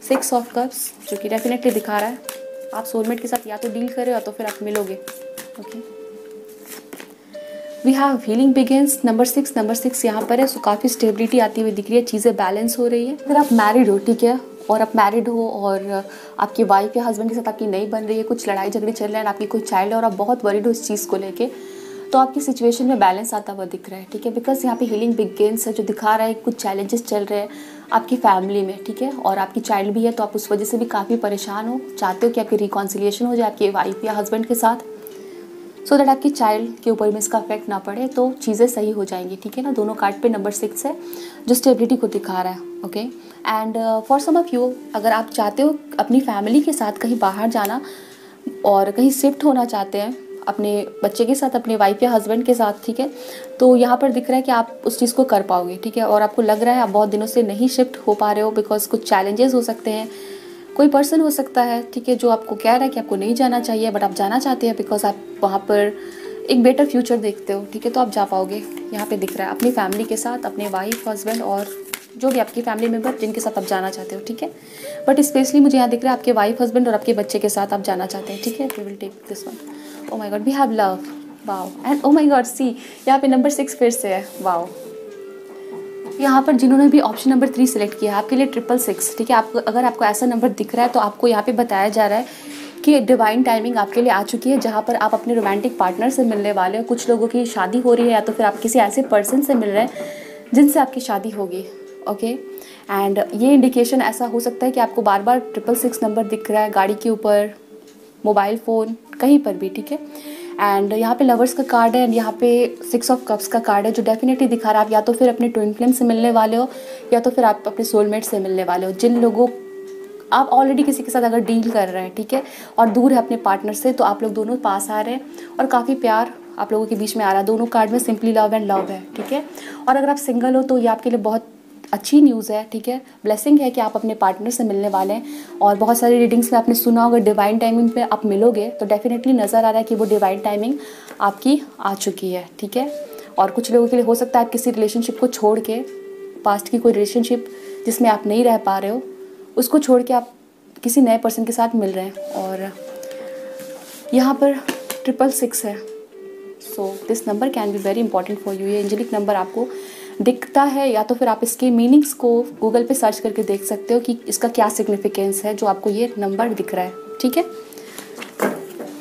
6 ऑफ कप्स जो कि डेफिनेटली दिखा रहा है आप सोलमेट के साथ या तो डील कर रहे हो या तो फिर आप मिलोगे, okay. We have healing begins number 6 यहाँ पर है। सो काफ़ी स्टेबिलिटी आती हुई दिख रही है, चीज़ें बैलेंस हो रही है। अगर आप मैरिड हो, ठीक है, और आप मैरिड हो और आपकी वाइफ या हस्बैंड के साथ आपकी नहीं बन रही है, कुछ लड़ाई झगड़े चल रहे हैं, आपकी कोई चाइल्ड है और आप बहुत वरीड हो इस चीज़ को लेके, तो आपकी सिचुएशन में बैलेंस आता हुआ दिख रहा है, ठीक है। बिकॉज यहाँ पे हीलिंग बिगिंस है जो दिखा रहा है कुछ चैलेंजेस चल रहे हैं आपकी फैमिली में, ठीक है, और आपकी चाइल्ड भी है तो आप उस वजह से भी काफ़ी परेशान हो, चाहते हो कि आपकी रिकॉन्सिलिएशन हो जाए आपकी वाइफ या हस्बैंड के साथ, सो दैट आपकी चाइल्ड के ऊपर में इसका इफेक्ट ना पड़े, तो चीज़ें सही हो जाएंगी, ठीक है ना। दोनों कार्ड पे नंबर 6 है जो स्टेबिलिटी को दिखा रहा है, okay. And for some of you अगर आप चाहते हो अपनी फैमिली के साथ कहीं बाहर जाना और कहीं शिफ्ट होना चाहते हैं अपने बच्चे के साथ, अपने वाइफ या हस्बैंड के साथ, ठीक है, तो यहाँ पर दिख रहा है कि आप उस चीज़ को कर पाओगे, ठीक है। और आपको लग रहा है आप बहुत दिनों से नहीं शिफ्ट हो पा रहे हो बिकॉज कुछ चैलेंजेस हो सकते हैं, कोई पर्सन हो सकता है, ठीक है, जो आपको कह रहा है कि आपको नहीं जाना चाहिए बट आप जाना चाहते हैं बिकॉज आप वहाँ पर एक बेटर फ्यूचर देखते हो, ठीक है, तो आप जा पाओगे। यहाँ पे दिख रहा है अपनी फैमिली के साथ, अपने वाइफ हस्बैंड और जो भी आपकी फैमिली मेम्बर जिनके साथ आप जाना चाहते हो, ठीक है। बट स्पेशली मुझे यहाँ दिख रहा है आपके वाइफ हस्बैंड और आपके बच्चे के साथ आप जाना चाहते हैं, ठीक है। We will take this one. Oh my God, we have love, wow. And oh my God, see यहाँ पे नंबर 6 फिर से है, वाओ। यहाँ पर जिन्होंने भी ऑप्शन नंबर 3 सिलेक्ट किया है आपके लिए 666, ठीक है। आपको अगर आपको ऐसा नंबर दिख रहा है तो आपको यहाँ पे बताया जा रहा है कि डिवाइन टाइमिंग आपके लिए आ चुकी है जहाँ पर आप अपने रोमांटिक पार्टनर से मिलने वाले हो। कुछ लोगों की शादी हो रही है या तो फिर आप किसी ऐसे पर्सन से मिल रहे हैं जिनसे आपकी शादी होगी, ओके। एंड ये इंडिकेशन ऐसा हो सकता है कि आपको बार बार 666 नंबर दिख रहा है गाड़ी के ऊपर, मोबाइल फ़ोन, कहीं पर भी, ठीक है। एंड यहाँ पे लवर्स का कार्ड है एंड यहाँ पे 6 ऑफ कप्स का कार्ड है जो डेफिनेटली दिखा रहा है आप या तो फिर अपने ट्विन फ्लेम से मिलने वाले हो या तो फिर आप अपने सोलमेट से मिलने वाले हो। जिन लोगों आप ऑलरेडी किसी के साथ अगर डील कर रहे हैं, ठीक है, और दूर है अपने पार्टनर से, तो आप लोग दोनों पास आ रहे हैं और काफ़ी प्यार आप लोगों के बीच में आ रहा है। दोनों कार्ड में सिंपली लव एंड लव है, ठीक है। और अगर आप सिंगल हो तो ये आपके लिए बहुत अच्छी न्यूज़ है, ठीक है, ब्लेसिंग है कि आप अपने पार्टनर से मिलने वाले हैं। और बहुत सारी रीडिंग्स में आपने सुना होगा डिवाइन टाइमिंग पे आप मिलोगे, तो डेफिनेटली नज़र आ रहा है कि वो डिवाइन टाइमिंग आपकी आ चुकी है, ठीक है। और कुछ लोगों के लिए हो सकता है आप किसी रिलेशनशिप को छोड़ के, पास्ट की कोई रिलेशनशिप जिसमें आप नहीं रह पा रहे हो, उसको छोड़ के आप किसी नए पर्सन के साथ मिल रहे हैं। और यहाँ पर 666 है, so this number can be very important for you. ये एंजेलिक नंबर आपको दिखता है या तो फिर आप इसके मीनिंग्स को गूगल पे सर्च करके देख सकते हो कि इसका क्या सिग्निफिकेंस है जो आपको ये नंबर दिख रहा है, ठीक है।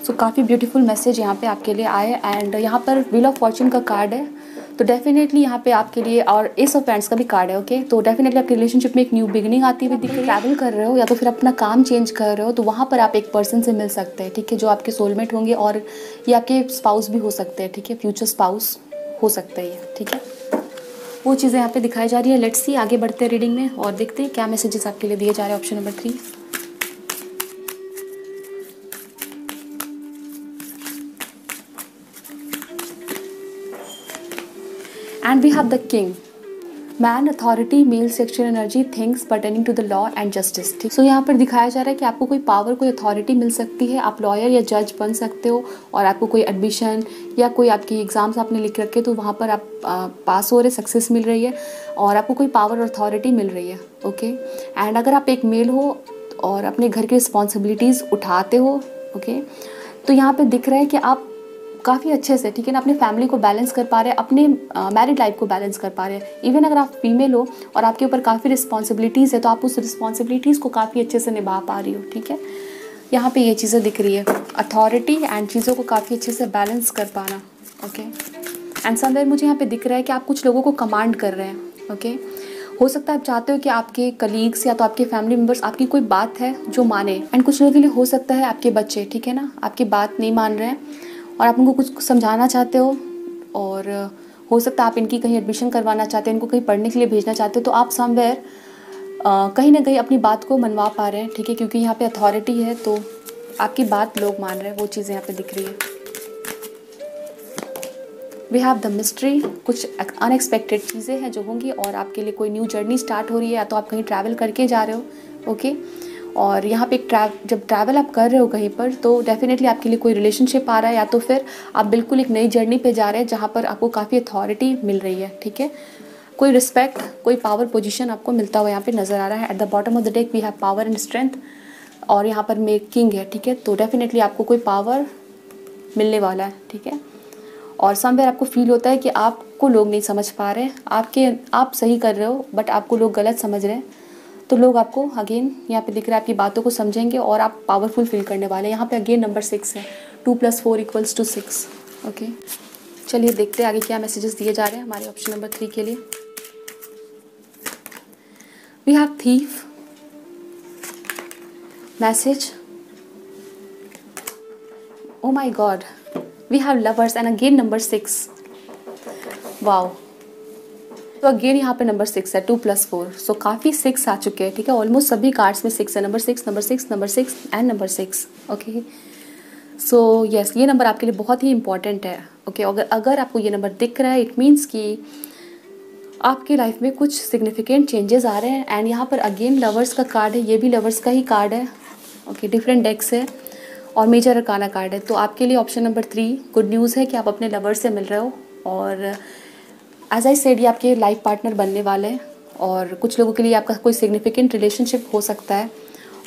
सो काफ़ी ब्यूटीफुल मैसेज यहाँ पे आपके लिए आए। एंड यहाँ पर व्हील ऑफ फॉर्चून का कार्ड है, तो डेफिनेटली यहाँ पे आपके लिए, और एस ऑफ पैंट्स का भी कार्ड है, ओके। तो डेफिनेटली आपके रिलेशनशिप में एक न्यू बिगिनिंग आती हुई दिख रही है। ट्रैवल कर रहे हो या तो फिर अपना काम चेंज कर रहे हो तो वहाँ पर आप एक पर्सन से मिल सकते हैं, ठीक है, जो आपके सोलमेट होंगे और ये आपके स्पाउस भी हो सकते हैं, ठीक है, फ्यूचर स्पाउस हो सकते हैं, ठीक है। वो चीज़ें यहाँ पे दिखाई जा रही है। लेट्स सी, आगे बढ़ते हैं रीडिंग में और देखते हैं क्या मैसेजेस आपके लिए दिए जा रहे हैं। Option number 3, and we have the king, man, authority, male sexual energy, things pertaining to the law and justice, ठीक। सो यहाँ पर दिखाया जा रहा है कि आपको कोई पावर, कोई अथॉरिटी मिल सकती है, आप लॉयर या जज बन सकते हो और आपको कोई एडमिशन या कोई आपकी एग्ज़ाम्स आपने लिख रखे तो वहाँ पर आप पास हो रहे, सक्सेस मिल रही है और आपको कोई पावर और अथॉरिटी मिल रही है, ओके। एंड अगर आप एक मेल हो और अपने घर की रिस्पॉन्सिबिलिटीज़ उठाते हो, ओके, तो यहाँ पर दिख रहा है कि आप काफ़ी अच्छे से, ठीक है ना, अपने फैमिली को बैलेंस कर पा रहे हैं, अपने मैरिड लाइफ को बैलेंस कर पा रहे हैं। इवन अगर आप फीमेल हो और आपके ऊपर काफ़ी रिस्पॉन्सिबिलिटीज़ है तो आप उस रिस्पॉन्सिबिलिटीज़ को काफ़ी अच्छे से निभा पा रही हो, ठीक है। यहाँ पे ये चीज़ें दिख रही है, अथॉरिटी एंड चीज़ों को काफ़ी अच्छे से बैलेंस कर पाना, ओके। एंड समवेयर मुझे यहाँ पे दिख रहा है कि आप कुछ लोगों को कमांड कर रहे हैं, ओके। हो सकता है आप चाहते हो कि आपके कलीग्स या तो आपके फैमिली मेम्बर्स आपकी कोई बात है जो माने, एंड कुछ लोगों के लिए हो सकता है आपके बच्चे, ठीक है ना, आपकी बात नहीं मान रहे हैं और आप उनको कुछ समझाना चाहते हो। और हो सकता है आप इनकी कहीं एडमिशन करवाना चाहते हो, इनको कहीं पढ़ने के लिए भेजना चाहते हो, तो आप समवेयर कहीं ना कहीं अपनी बात को मनवा पा रहे हैं, ठीक है, क्योंकि यहाँ पे अथॉरिटी है तो आपकी बात लोग मान रहे हैं। वो चीज़ें यहाँ पे दिख रही है। वी हैव द मिस्ट्री, कुछ अनएक्सपेक्टेड चीज़ें हैं जो होंगी, और आपके लिए कोई न्यू जर्नी स्टार्ट हो रही है, या तो आप कहीं ट्रैवल करके जा रहे हो। ओके, और यहाँ पे जब ट्रैवल आप कर रहे हो कहीं पर, तो डेफिनेटली आपके लिए कोई रिलेशनशिप आ रहा है, या तो फिर आप बिल्कुल एक नई जर्नी पे जा रहे हैं जहाँ पर आपको काफ़ी अथॉरिटी मिल रही है। ठीक है, कोई रिस्पेक्ट, कोई पावर पोजीशन आपको मिलता हुआ यहाँ पे नज़र आ रहा है। At the bottom of the deck we have power and strength, और यहाँ पर मेकिंग है। ठीक है, तो डेफिनेटली आपको कोई पावर मिलने वाला है। ठीक है, और समवेयर आपको फील होता है कि आपको लोग नहीं समझ पा रहे, आप सही कर रहे हो बट आपको लोग गलत समझ रहे हैं, तो लोग आपको अगेन यहाँ पे दिख रहा है आपकी बातों को समझेंगे और आप पावरफुल फील करने वाले हैं। यहाँ पे अगेन नंबर 6 है, 2 + 4 = 6। ओके, चलिए देखते हैं आगे क्या मैसेजेस दिए जा रहे हैं हमारे ऑप्शन नंबर 3 के लिए। We have thief, message, oh my god, we have lovers and again number 6। Wow, तो अगेन यहाँ पे नंबर 6 है, 2 + 4, सो काफ़ी 6 आ चुके हैं। ठीक है, ऑलमोस्ट सभी कार्ड्स में 6 है, number 6, number 6, number 6 and number 6। Okay, so yes, ये नंबर आपके लिए बहुत ही इंपॉर्टेंट है। ओके, अगर आपको ये नंबर दिख रहा है, इट मीन्स कि आपकी लाइफ में कुछ सिग्निफिकेंट चेंजेस आ रहे हैं। एंड यहाँ पर अगेन लवर्स का कार्ड है, ये भी लवर्स का ही कार्ड है। ओके, डिफरेंट डेक्स है और मेजर अरकाना कार्ड है। तो आपके लिए ऑप्शन नंबर 3 गुड न्यूज़ है कि आप अपने लवर से मिल रहे हो, और एज आई सेड ये आपके लाइफ पार्टनर बनने वाले हैं, और कुछ लोगों के लिए आपका कोई सिग्निफिकेंट रिलेशनशिप हो सकता है,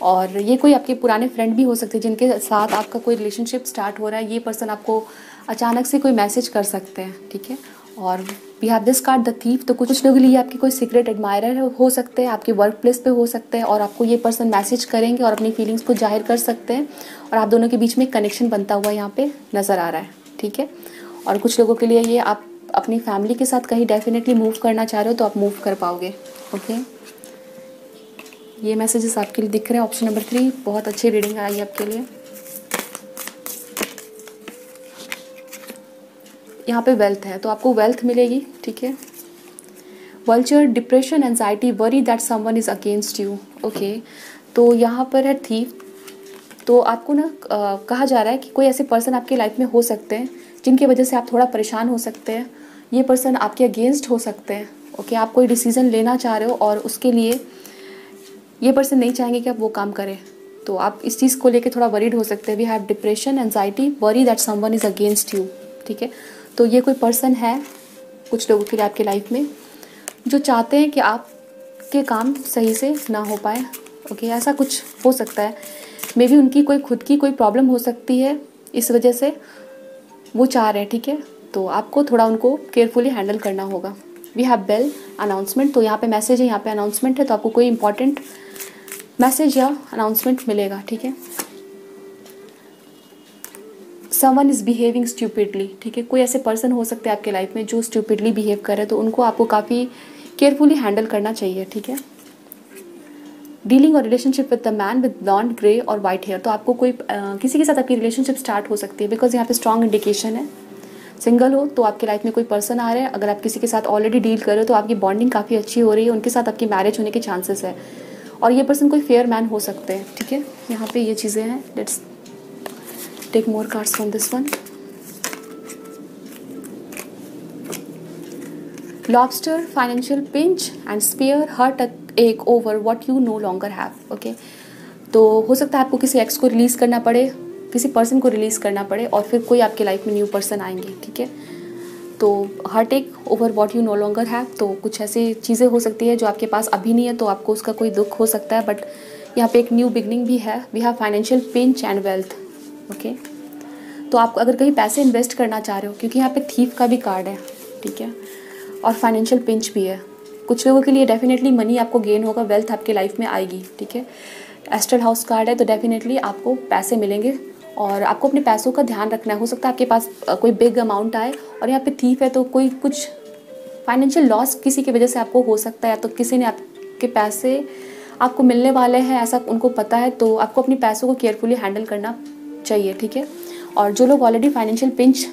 और ये कोई आपके पुराने फ्रेंड भी हो सकते हैं जिनके साथ आपका कोई रिलेशनशिप स्टार्ट हो रहा है। ये पर्सन आपको अचानक से कोई मैसेज कर सकते हैं। ठीक है, और we have this card the thief, तो कुछ लोगों के लिए आपके कोई सीक्रेट एडमायरर हो सकते हैं, आपके वर्क प्लेस पे हो सकते हैं, और आपको ये पर्सन मैसेज करेंगे और अपनी फीलिंग्स को जाहिर कर सकते हैं, और आप दोनों के बीच में कनेक्शन बनता हुआ यहाँ पे नज़र आ रहा है। ठीक है, और कुछ लोगों के लिए ये आप अपनी फैमिली के साथ कहीं डेफिनेटली मूव करना चाह रहे हो तो आप मूव कर पाओगे। ओके, ये मैसेजेस आपके लिए दिख रहे हैं ऑप्शन नंबर 3। बहुत अच्छी रीडिंग आई आपके लिए। यहाँ पे वेल्थ है, तो आपको वेल्थ मिलेगी। ठीक है, vulture, depression, anxiety, worry that someone is against you. Okay, तो यहाँ पर है थीफ, तो आपको ना कहा जा रहा है कि कोई ऐसे पर्सन आपकी लाइफ में हो सकते हैं जिनकी वजह से आप थोड़ा परेशान हो सकते हैं। ये पर्सन आपके अगेंस्ट हो सकते हैं। ओके, आप कोई डिसीज़न लेना चाह रहे हो और उसके लिए ये पर्सन नहीं चाहेंगे कि आप वो काम करें, तो आप इस चीज़ को लेके थोड़ा वरीड हो सकते हैं। We have depression, anxiety, worry that someone is against you. ठीक है, तो ये कोई पर्सन है कुछ लोगों के लिए आपके लाइफ में जो चाहते हैं कि आपके काम सही से ना हो पाए। ओके, ऐसा कुछ हो सकता है। मे बी उनकी कोई खुद की कोई प्रॉब्लम हो सकती है, इस वजह से वो चाह रहे हैं। ठीक है, तो आपको थोड़ा उनको केयरफुली हैंडल करना होगा। वी हैव बेल, अनाउंसमेंट, तो यहाँ पे मैसेज है, यहाँ पे अनाउंसमेंट है, तो आपको कोई इंपॉर्टेंट मैसेज या अनाउंसमेंट मिलेगा। ठीक है, समवन इज़ बिहेविंग स्टूपिडली। ठीक है, कोई ऐसे पर्सन हो सकते हैं आपके लाइफ में जो स्टूपिडली बिहेव कर रहे हैं, तो उनको आपको काफ़ी केयरफुली हैंडल करना चाहिए। ठीक है, डीलिंग और relationship with the man with blond, grey और वाइट हेयर, तो आपको कोई किसी के साथ आपकी रिलेशनशिप स्टार्ट हो सकती है, बिकॉज यहाँ पे स्ट्रॉन्ग इंडिकेशन है। सिंगल हो तो आपके लाइफ में कोई पर्सन आ रहे हैं। अगर आप किसी के साथ ऑलरेडी डील कर रहे हो तो आपकी बॉन्डिंग काफ़ी अच्छी हो रही है, उनके साथ आपकी मैरिज होने के चांसेस है, और ये पर्सन कोई फेयर मैन हो सकते हैं। ठीक है, यहाँ पे ये चीज़ें हैं। Let's take more cards from this one. Lobster, financial pinch and spare, heartache over what you no longer have. Okay, तो हो सकता है आपको किसी एक्स को रिलीज़ करना पड़े, किसी पर्सन को रिलीज़ करना पड़े, और फिर कोई आपके लाइफ में न्यू पर्सन आएंगे। ठीक है, तो हार्ट एक over what you no longer have, तो कुछ ऐसी चीज़ें हो सकती है जो आपके पास अभी नहीं है, तो आपको उसका कोई दुख हो सकता है, बट यहाँ पे एक न्यू बिगनिंग भी है। We have financial pinch and wealth. Okay, तो आप अगर कहीं पैसे इन्वेस्ट करना चाह रहे हो, क्योंकि यहाँ पे थीफ का भी कार्ड है। ठीक है, और फाइनेंशियल पिंच भी है। कुछ लोगों के लिए डेफिनेटली मनी आपको गेन होगा, वेल्थ आपके लाइफ में आएगी। ठीक है, एस्ट्रल हाउस कार्ड है, तो डेफिनेटली आपको पैसे मिलेंगे, और आपको अपने पैसों का ध्यान रखना है। हो सकता है आपके पास कोई बिग अमाउंट आए, और यहाँ पे थीफ है, तो कोई कुछ फाइनेंशियल लॉस किसी की वजह से आपको हो सकता है, तो किसी ने आपके पैसे आपको मिलने वाले हैं ऐसा उनको पता है, तो आपको अपने पैसों को केयरफुली हैंडल करना चाहिए। ठीक है, और जो लोग ऑलरेडी फाइनेंशियल पिंच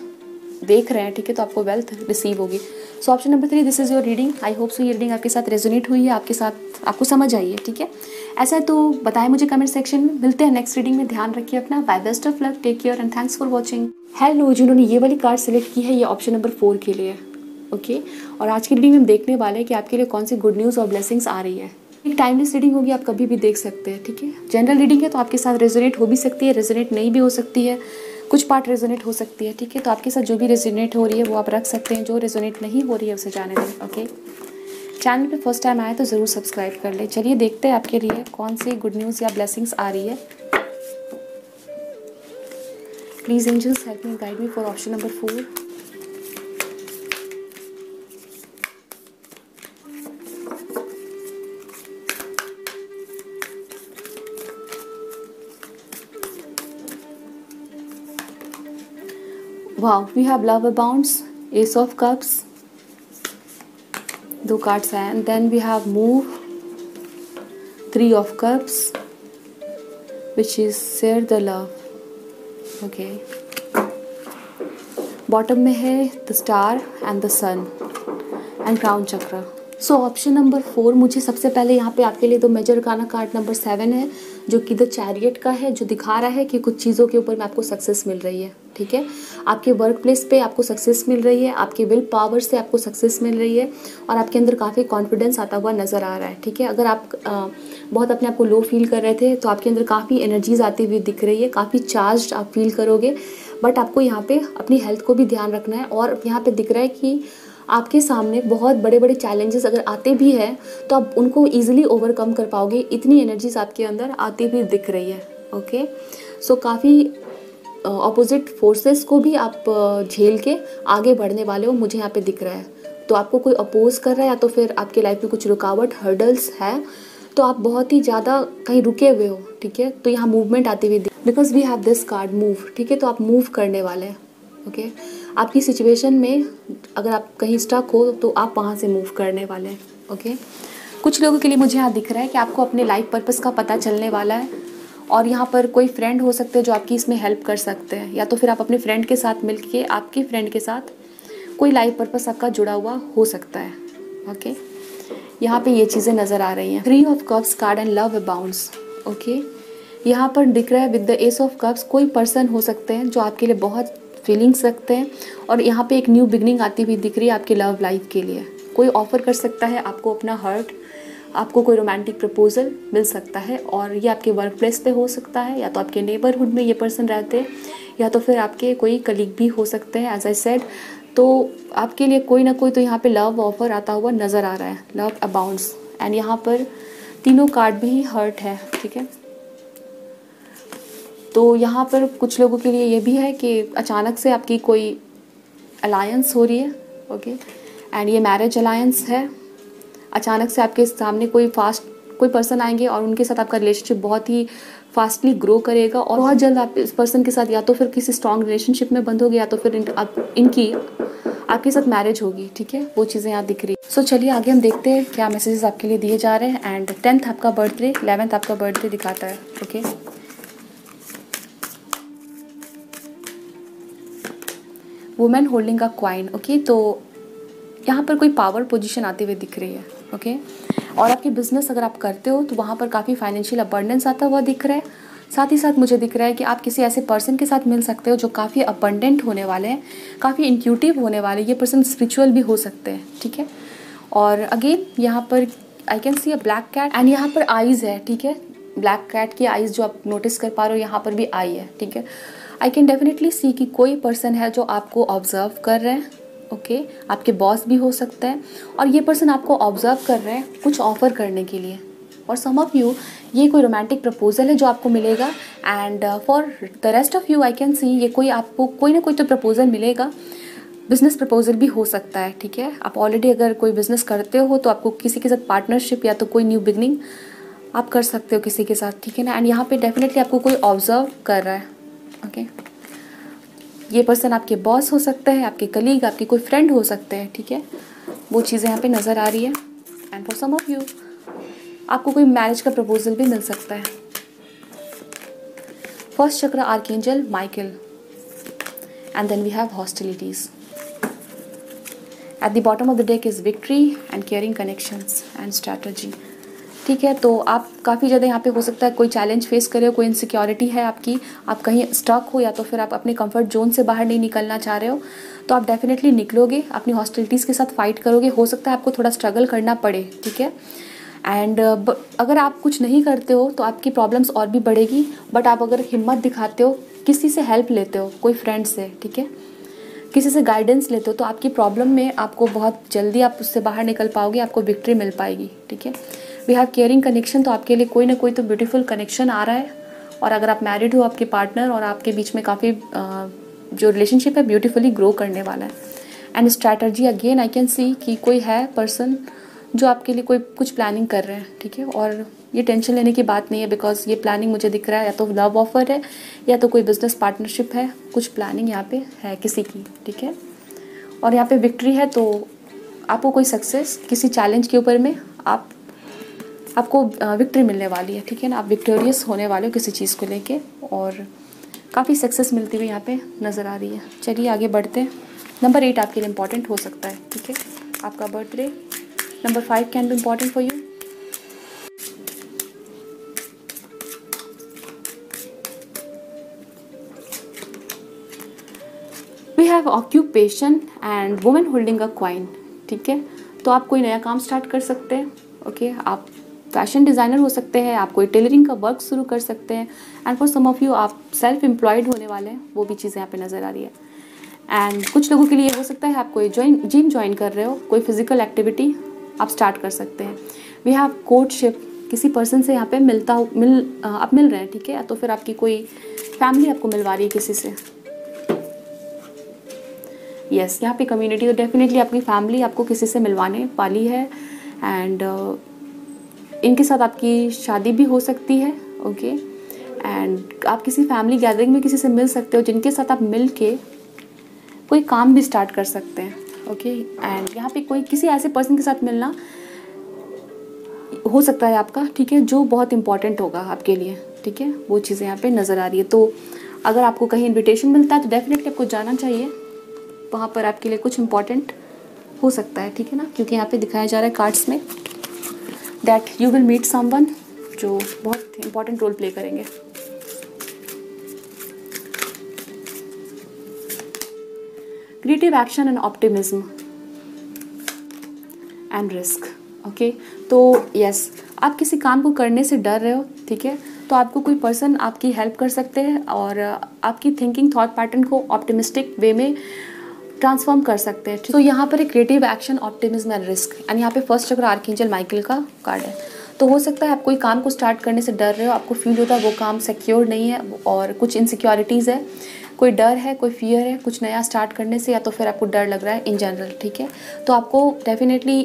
देख रहे हैं, ठीक है, तो आपको वेल्थ रिसीव होगी। सो option number 3, this is your reading. I hope so ये रीडिंग आपके साथ रेजोनेट हुई है, आपके साथ आपको समझ आई है, ठीक है। ऐसा है तो बताएं मुझे कमेंट सेक्शन में। मिलते हैं नेक्स्ट रीडिंग में। ध्यान रखिए अपना। Bye, best of luck, take care and thanks for watching. Hello, जिन्होंने ये वाली कार्ड सेलेक्ट की है, ये ऑप्शन नंबर 4 के लिए, ओके। और आज की रीडिंग में हम देखने वाले हैं कि आपके लिए कौन सी गुड न्यूज़ और ब्लेसिंग्स आ रही है। एक टाइमलेस रीडिंग होगी, आप कभी भी देख सकते हैं, ठीक है। जनरल रीडिंग है तो आपके साथ रेजोनेट हो भी सकती है, रेजोनेट नहीं भी हो सकती है, कुछ पार्ट रेजोनेट हो सकती है, ठीक है। तो आपके साथ जो भी रेजोनेट हो रही है वो आप रख सकते हैं, जो रेजोनेट नहीं हो रही है उसे जाने दें, ओके। चैनल पे फर्स्ट टाइम आए तो ज़रूर सब्सक्राइब कर ले। चलिए देखते हैं आपके लिए कौन सी गुड न्यूज़ या ब्लेसिंग्स आ रही है। Please angels help me, guide me for option number 4। Wow, we have love abounds, ace of cups, 2 cards हैं, and then we have move, 3 of cups, which is share the love, okay. Bottom में है the star and the sun and crown chakra. So option number 4, मुझे सबसे पहले यहाँ पे आपके लिए 2 मेजर अरकाना कार्ड नंबर 7 है, जो कि द चैरियट का है, जो दिखा रहा है कि कुछ चीज़ों के ऊपर में आपको सक्सेस मिल रही है, ठीक है। आपके वर्क प्लेस पे आपको सक्सेस मिल रही है, आपके विल पावर से आपको सक्सेस मिल रही है, और आपके अंदर काफ़ी कॉन्फिडेंस आता हुआ नज़र आ रहा है, ठीक है। अगर आप बहुत अपने आप को लो फील कर रहे थे तो आपके अंदर काफ़ी एनर्जीज आती हुई दिख रही है, काफ़ी चार्ज आप फील करोगे। बट आपको यहाँ पे अपनी हेल्थ को भी ध्यान रखना है, और यहाँ पे दिख रहा है कि आपके सामने बहुत बड़े बड़े चैलेंजेस अगर आते भी हैं तो आप उनको ईजिली ओवरकम कर पाओगे, इतनी एनर्जीज आपके अंदर आती हुई दिख रही है, ओके। सो काफ़ी ऑपोजिट फोर्सेस को भी आप झेल के आगे बढ़ने वाले हो, मुझे यहाँ पे दिख रहा है। तो आपको कोई अपोज कर रहा है या तो फिर आपके लाइफ में कुछ रुकावट हर्डल्स है, तो आप बहुत ही ज़्यादा कहीं रुके हुए हो, ठीक है। तो यहाँ मूवमेंट आती हुई, because we have this card move, ठीक है। तो आप मूव करने वाले हैं, ओके। आपकी सिचुएशन में अगर आप कहीं स्टक हो तो आप वहाँ से मूव करने वाले हैं, ओके। कुछ लोगों के लिए मुझे यहाँ दिख रहा है कि आपको अपने लाइफ पर्पस का पता चलने वाला है, और यहाँ पर कोई फ्रेंड हो सकते हैं जो आपकी इसमें हेल्प कर सकते हैं, या तो फिर आप अपने फ्रेंड के साथ मिलके आपकी फ्रेंड के साथ कोई लाइफ पर्पस आपका जुड़ा हुआ हो सकता है, ओके। यहाँ पे ये चीज़ें नज़र आ रही हैं। 3 of cups card and love abounds, okay. यहाँ पर दिख रहा है with the S of cups, कोई पर्सन हो सकते हैं जो आपके लिए बहुत फीलिंग्स रखते हैं, और यहाँ पे एक न्यू बिगनिंग आती हुई दिख रही है आपकी लव लाइफ के लिए। कोई ऑफर कर सकता है आपको अपना हर्ट, आपको कोई रोमांटिक प्रपोजल मिल सकता है, और ये आपके वर्क प्लेस पे हो सकता है, या तो आपके नेबरहुड में ये पर्सन रहते हैं, या तो फिर आपके कोई कलीग भी हो सकते हैं, एज आई सेड। तो आपके लिए कोई ना कोई तो यहाँ पे लव ऑफर आता हुआ नज़र आ रहा है, लव अबाउंड्स। एंड यहाँ पर तीनों कार्ड भी हर्ट है, ठीक है। तो यहाँ पर कुछ लोगों के लिए ये भी है कि अचानक से आपकी कोई अलायंस हो रही है, ओके। एंड ये मैरिज अलायंस है। अचानक से आपके सामने कोई पर्सन आएंगे और उनके साथ आपका रिलेशनशिप बहुत ही फास्टली ग्रो करेगा, और बहुत जल्द आप इस पर्सन के साथ या तो फिर किसी स्ट्रॉन्ग रिलेशनशिप में बंधोगे, या तो फिर इनकी आपके साथ मैरिज होगी, ठीक है। वो चीज़ें यहाँ दिख रही है। सो चलिए आगे हम देखते हैं क्या मैसेजेस आपके लिए दिए जा रहे हैं। एंड 10th आपका बर्थडे, 11th आपका बर्थडे दिखाता है, okay. Women holding a coin, okay. तो यहाँ पर कोई पावर पोजीशन आती हुई दिख रही है, ओके। और आपकी बिजनेस अगर आप करते हो तो वहाँ पर काफ़ी फाइनेंशियल अबंडेंस आता हुआ दिख रहा है। साथ ही साथ मुझे दिख रहा है कि आप किसी ऐसे पर्सन के साथ मिल सकते हो जो काफ़ी अबंडेंट होने वाले हैं, काफ़ी इंट्यूटिव होने वाले। ये पर्सन स्पिरिचुअल भी हो सकते हैं, ठीक है। और अगेन यहाँ पर I can see a black cat, and यहाँ पर आईज़ है, ठीक है। ब्लैक कैट की आईज़ जो आप नोटिस कर पा रहे हो, यहाँ पर भी आई है, ठीक है। आई कैन डेफिनेटली सी कि कोई पर्सन है जो आपको ऑब्जर्व कर रहे हैं, ओके। आपके बॉस भी हो सकते हैं, और ये पर्सन आपको ऑब्जर्व कर रहे हैं कुछ ऑफर करने के लिए। और सम ऑफ यू, ये कोई रोमांटिक प्रपोजल है जो आपको मिलेगा, and for the rest of you I can सी ये कोई आपको कोई ना कोई तो प्रपोजल मिलेगा। बिजनेस प्रपोजल भी हो सकता है, ठीक है। आप ऑलरेडी अगर कोई बिजनेस करते हो तो आपको किसी के साथ पार्टनरशिप या तो कोई न्यू बिगनिंग आप कर सकते हो किसी के साथ, ठीक है ना। एंड यहाँ पे डेफिनेटली आपको कोई ऑब्जर्व कर रहा है, ओके। ये पर्सन आपके बॉस हो सकते हैं, आपके कलीग, आपके कोई फ्रेंड हो सकते हैं, ठीक है। वो चीज़ें यहाँ पे नज़र आ रही है। And for some of you आपको कोई मैरिज का प्रपोजल भी मिल सकता है। फर्स्ट चक्र archangel Michael, and then we have hostilities. At the bottom of the deck is victory and caring connections and strategy. ठीक है, तो आप काफ़ी ज़्यादा यहाँ पे हो सकता है कोई चैलेंज फेस करे हो, कोई इनसिक्योरिटी है आपकी, आप कहीं स्टक हो या तो फिर आप अपने कंफर्ट जोन से बाहर नहीं निकलना चाह रहे हो, तो आप डेफिनेटली निकलोगे, अपनी हॉस्टिलिटीज़ के साथ फाइट करोगे। हो सकता है आपको थोड़ा स्ट्रगल करना पड़े, ठीक है। एंड अगर आप कुछ नहीं करते हो तो आपकी प्रॉब्लम्स और भी बढ़ेगी, बट आप अगर हिम्मत दिखाते हो, किसी से हेल्प लेते हो, कोई फ्रेंड से, ठीक है, किसी से गाइडेंस लेते हो, तो आपकी प्रॉब्लम में आपको बहुत जल्दी आप उससे बाहर निकल पाओगे, आपको विक्ट्री मिल पाएगी, ठीक है। वी हैव केयरिंग कनेक्शन, तो आपके लिए कोई ना कोई तो ब्यूटीफुल कनेक्शन आ रहा है, और अगर आप मैरिड हो, आपके पार्टनर और आपके बीच में काफ़ी जो रिलेशनशिप है ब्यूटीफुली ग्रो करने वाला है। And strategy, again I can सी कि कोई है पर्सन जो आपके लिए कोई कुछ प्लानिंग कर रहे हैं, ठीक है। और ये टेंशन लेने की बात नहीं है, बिकॉज ये प्लानिंग मुझे दिख रहा है या तो लव ऑफर है या तो कोई बिजनेस पार्टनरशिप है, कुछ प्लानिंग यहाँ पे है किसी की, ठीक है। और यहाँ पे विक्ट्री है, तो आपको कोई सक्सेस किसी चैलेंज के ऊपर में आपको विक्ट्री मिलने वाली है, ठीक है ना। आप विक्टोरियस होने वाले हो किसी चीज़ को लेके, और काफ़ी सक्सेस मिलती हुई यहाँ पे नज़र आ रही है। चलिए आगे बढ़ते हैं। नंबर 8 आपके लिए इम्पॉर्टेंट हो सकता है, ठीक है, आपका birthday. Number 5 can be important for you. We have occupation and women holding a coin, ठीक है। तो आप कोई नया काम स्टार्ट कर सकते हैं, ओके। आप फैशन डिज़ाइनर हो सकते हैं, आप कोई टेलरिंग का वर्क शुरू कर सकते हैं, and for some of you आप सेल्फ एम्प्लॉयड होने वाले हैं, वो भी चीज़ें यहाँ पे नज़र आ रही है। एंड कुछ लोगों के लिए हो सकता है आप कोई जिम ज्वाइन कर रहे हो, कोई फिजिकल एक्टिविटी आप स्टार्ट कर सकते हैं। वी हैव कोर्टशिप, किसी पर्सन से यहाँ पे आप मिल रहे हैं, ठीक है, तो फिर आपकी कोई फैमिली आपको मिलवा रही है किसी से। यस, यहाँ पे कम्युनिटी, तो डेफिनेटली आपकी फैमिली आपको किसी से मिलवाने वाली है, एंड इनके साथ आपकी शादी भी हो सकती है, ओके। एंड आप किसी फैमिली गैदरिंग में किसी से मिल सकते हो, जिनके साथ आप मिल के कोई काम भी स्टार्ट कर सकते हैं, ओके। एंड यहाँ पे कोई किसी ऐसे पर्सन के साथ मिलना हो सकता है आपका, ठीक है, जो बहुत इंपॉर्टेंट होगा आपके लिए, ठीक है, वो चीज़ें यहाँ पे नज़र आ रही है। तो अगर आपको कहीं इन्विटेशन मिलता है तो डेफिनेटली आपको जाना चाहिए, वहाँ पर आपके लिए कुछ इंपॉर्टेंट हो सकता है, ठीक है ना, क्योंकि यहाँ पे दिखाया जा रहा है कार्ड्स में that you will meet someone जो बहुत इंपॉर्टेंट रोल प्ले करेंगे। Creative action and optimism and risk, okay. तो यस, आप किसी काम को करने से डर रहे हो, ठीक है, तो आपको कोई पर्सन आपकी हेल्प कर सकते हैं और आपकी थिंकिंग थॉट पैटर्न को ऑप्टिमिस्टिक वे में ट्रांसफॉर्म कर सकते हैं। तो यहाँ पर एक creative action, optimism and risk, and यहाँ पे फर्स्ट अगर आर्कएंजल माइकल का कार्ड है, तो हो सकता है आप कोई काम को स्टार्ट करने से डर रहे हो, आपको फील होता है वो काम सिक्योर नहीं है और कुछ इनसिक्योरिटीज़ है, कोई डर है, कोई फियर है कुछ नया स्टार्ट करने से, या तो फिर आपको डर लग रहा है इन जनरल, ठीक है। तो आपको डेफिनेटली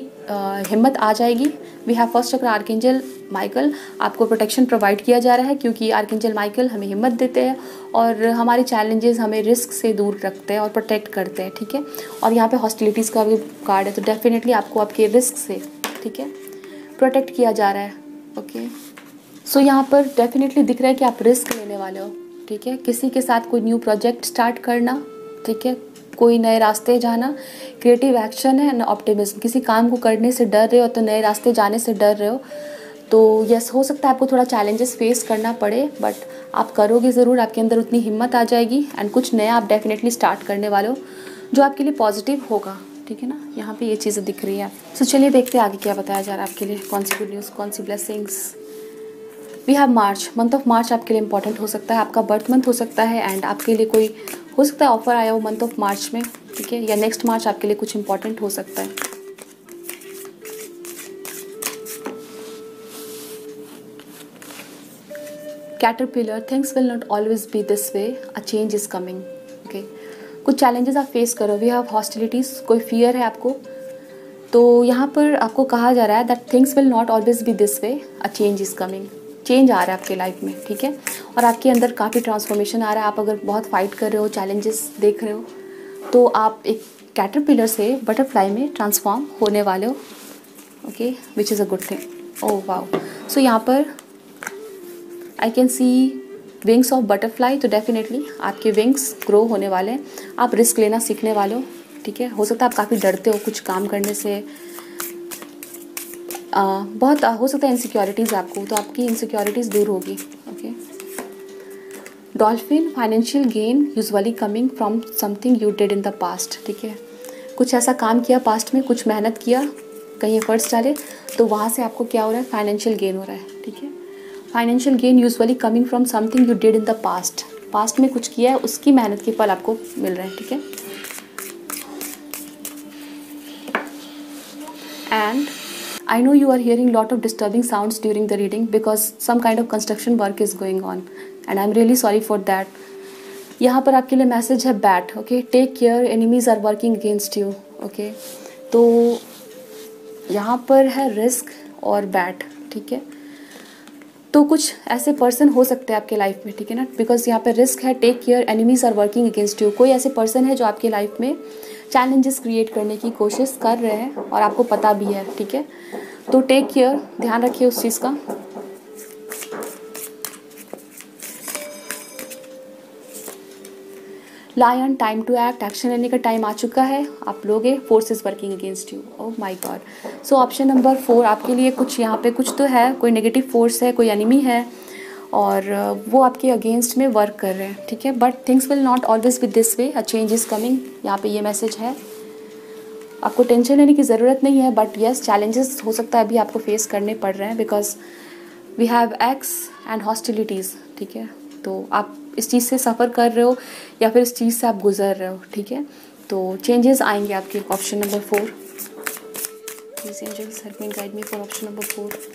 हिम्मत आ जाएगी। वी हैव फर्स्ट चक्र आर्कएंजल माइकल, आपको प्रोटेक्शन प्रोवाइड किया जा रहा है, क्योंकि आर्कएंजल माइकल हमें हिम्मत देते हैं और हमारे चैलेंजेस, हमें रिस्क से दूर रखते हैं और प्रोटेक्ट करते हैं, ठीक है। और यहाँ पे हॉस्टिलिटीज़ का भी कार्ड है, तो डेफिनेटली आपको आपके रिस्क से, ठीक है, प्रोटेक्ट किया जा रहा है, ओके। सो यहाँ पर डेफिनेटली दिख रहा है कि आप रिस्क लेने वाले हो, ठीक है, किसी के साथ कोई न्यू प्रोजेक्ट स्टार्ट करना, ठीक है, कोई नए रास्ते जाना, क्रिएटिव एक्शन है, एंड ऑप्टिमिज्म, किसी काम को करने से डर रहे हो तो नए रास्ते जाने से डर रहे हो, तो यस, हो सकता है आपको थोड़ा चैलेंजेस फेस करना पड़े, बट आप करोगे ज़रूर, आपके अंदर उतनी हिम्मत आ जाएगी एंड कुछ नया आप डेफिनेटली स्टार्ट करने वाले हो जो आपके लिए पॉजिटिव होगा, ठीक है ना। यहाँ पे ये चीज़ें दिख रही है। सो चलिए देखते हैं आगे क्या बताया जा रहा है आपके लिए, कौन सी गुड न्यूज़, कौन सी blessings. We have March, month of March आपके लिए इंपॉर्टेंट हो सकता है, आपका बर्थ मंथ हो सकता है, एंड आपके लिए कोई हो सकता है ऑफर आया हो मंथ ऑफ मार्च में, ठीक है, या नेक्स्ट मार्च आपके लिए कुछ इंपॉर्टेंट हो सकता है। Caterpillar, things will not always be this way, a change is coming, okay. कुछ चैलेंजेस आप फेस करो, वी हैव हॉस्टिलिटीज़, कोई फियर है आपको, तो यहाँ पर आपको कहा जा रहा है that things will not always be this way, a change is coming, change आ रहा है आपके लाइफ में, ठीक है, और आपके अंदर काफ़ी ट्रांसफॉर्मेशन आ रहा है। आप अगर बहुत फाइट कर रहे हो, चैलेंजेस देख रहे हो, तो आप एक कैटरपिलर से बटरफ्लाई में ट्रांसफॉर्म होने वाले हो, okay, which is a good thing. Oh wow. So यहाँ पर I can see wings of butterfly, तो डेफिनेटली आपके विंग्स ग्रो होने वाले हैं, आप रिस्क लेना सीखने वाले हो, ठीक है। हो सकता है आप काफ़ी डरते हो कुछ काम करने से, बहुत हो सकता है इनसिक्योरिटीज़ आपको, तो आपकी इनसिक्योरिटीज़ दूर होगी, okay. Dolphin, financial gain usually coming from something you did in the past, ठीक है। कुछ ऐसा काम किया पास्ट में, कुछ मेहनत किया, कहीं एफर्ट्स डाले, तो वहाँ से आपको क्या हो रहा है, फाइनेंशियल गेन हो रहा है, ठीक है। Financial gain usually coming from something you did in the past, past में कुछ किया है उसकी मेहनत के फल आपको मिल रहे हैं, ठीक है। And I know you are hearing lot of disturbing sounds during the reading because some kind of construction work is going on and I'm really sorry for that. यहाँ पर आपके लिए मैसेज है bat, okay. Take care, enemies are working against you, okay. तो यहाँ पर है risk और बैट, ठीक है। तो कुछ ऐसे पर्सन हो सकते हैं आपके लाइफ में, ठीक है ना, बिकॉज यहाँ पे रिस्क है, take care, enemies are working against you. कोई ऐसे पर्सन है जो आपकी लाइफ में चैलेंजेस क्रिएट करने की कोशिश कर रहे हैं और आपको पता भी है, ठीक है। तो टेक केयर, ध्यान रखिए उस चीज़ का। Lion, time to act, action लेने का टाइम आ चुका है, आप लोगे, force is working against you, oh my god. So option number 4 आपके लिए कुछ यहाँ पे कुछ तो है, कोई नेगेटिव फोर्स है, कोई एनिमी है और वो आपके अगेंस्ट में वर्क कर रहे हैं, ठीक है। But things will not always be this way, a change is coming, यहाँ पे ये मैसेज है। आपको टेंशन लेने की ज़रूरत नहीं है, बट येस चैलेंजेस हो सकता है अभी आपको फेस करने पड़ रहे हैं because we have ex and hostilities, ठीक है। तो आप इस चीज़ से सफ़र कर रहे हो या फिर इस चीज़ से आप गुजर रहे हो, ठीक है। तो चेंजेस आएंगे आपके option number 4। Please angels help me guide me for option number 4।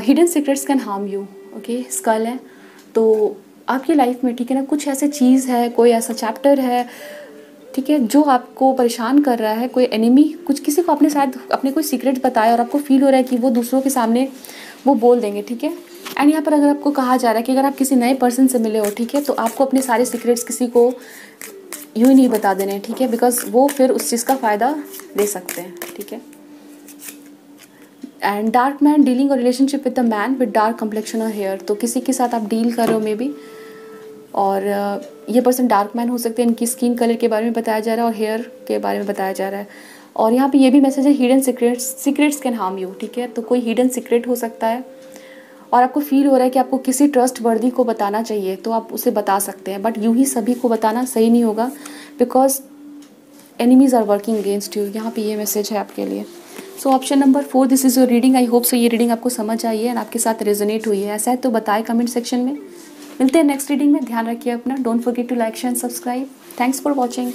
Hidden secrets can harm you, okay. Skull है तो आपकी लाइफ में, ठीक है ना, कुछ ऐसे चीज़ है, कोई ऐसा चैप्टर है, ठीक है, जो आपको परेशान कर रहा है, कोई एनिमी, कुछ किसी को आपने शायद अपने कोई सीक्रेट बताया और आपको फील हो रहा है कि वो दूसरों के सामने वो बोल देंगे, ठीक है। एंड यहाँ पर अगर आपको कहा जा रहा है कि अगर आप किसी नए पर्सन से मिले हो, ठीक है, तो आपको अपने सारे सीक्रेट्स किसी को यूँ ही नहीं बता देने, ठीक है, बिकॉज वो फिर उस चीज़ का फ़ायदा ले सकते हैं, ठीक है। एंड डार्क मैन, डीलिंग और relationship with the man with dark complexion और हेयर, तो किसी के साथ आप डील कर रहे हो मे बी, और ये पर्सन डार्क मैन हो सकते हैं, इनकी स्किन कलर के बारे में बताया जा रहा है और हेयर के बारे में बताया जा रहा है। और यहाँ पे ये भी मैसेज है, hidden secrets can harm you, ठीक है। तो कोई हिडन सीक्रेट हो सकता है और आपको फील हो रहा है कि आपको किसी ट्रस्ट वर्दी को बताना चाहिए, तो आप उसे बता सकते हैं, बट यूँ ही सभी को बताना सही नहीं होगा because enemies are working against you. यहाँ पे ये मैसेज है आपके लिए। So option number 4, this is your reading. I hope so ये रीडिंग आपको समझ आई है और आपके साथ रेजोनेट हुई है। ऐसा है तो बताएं कमेंट सेक्शन में। मिलते हैं नेक्स्ट रीडिंग में। ध्यान रखिए अपना। Don't forget to like share and subscribe. Thanks for watching.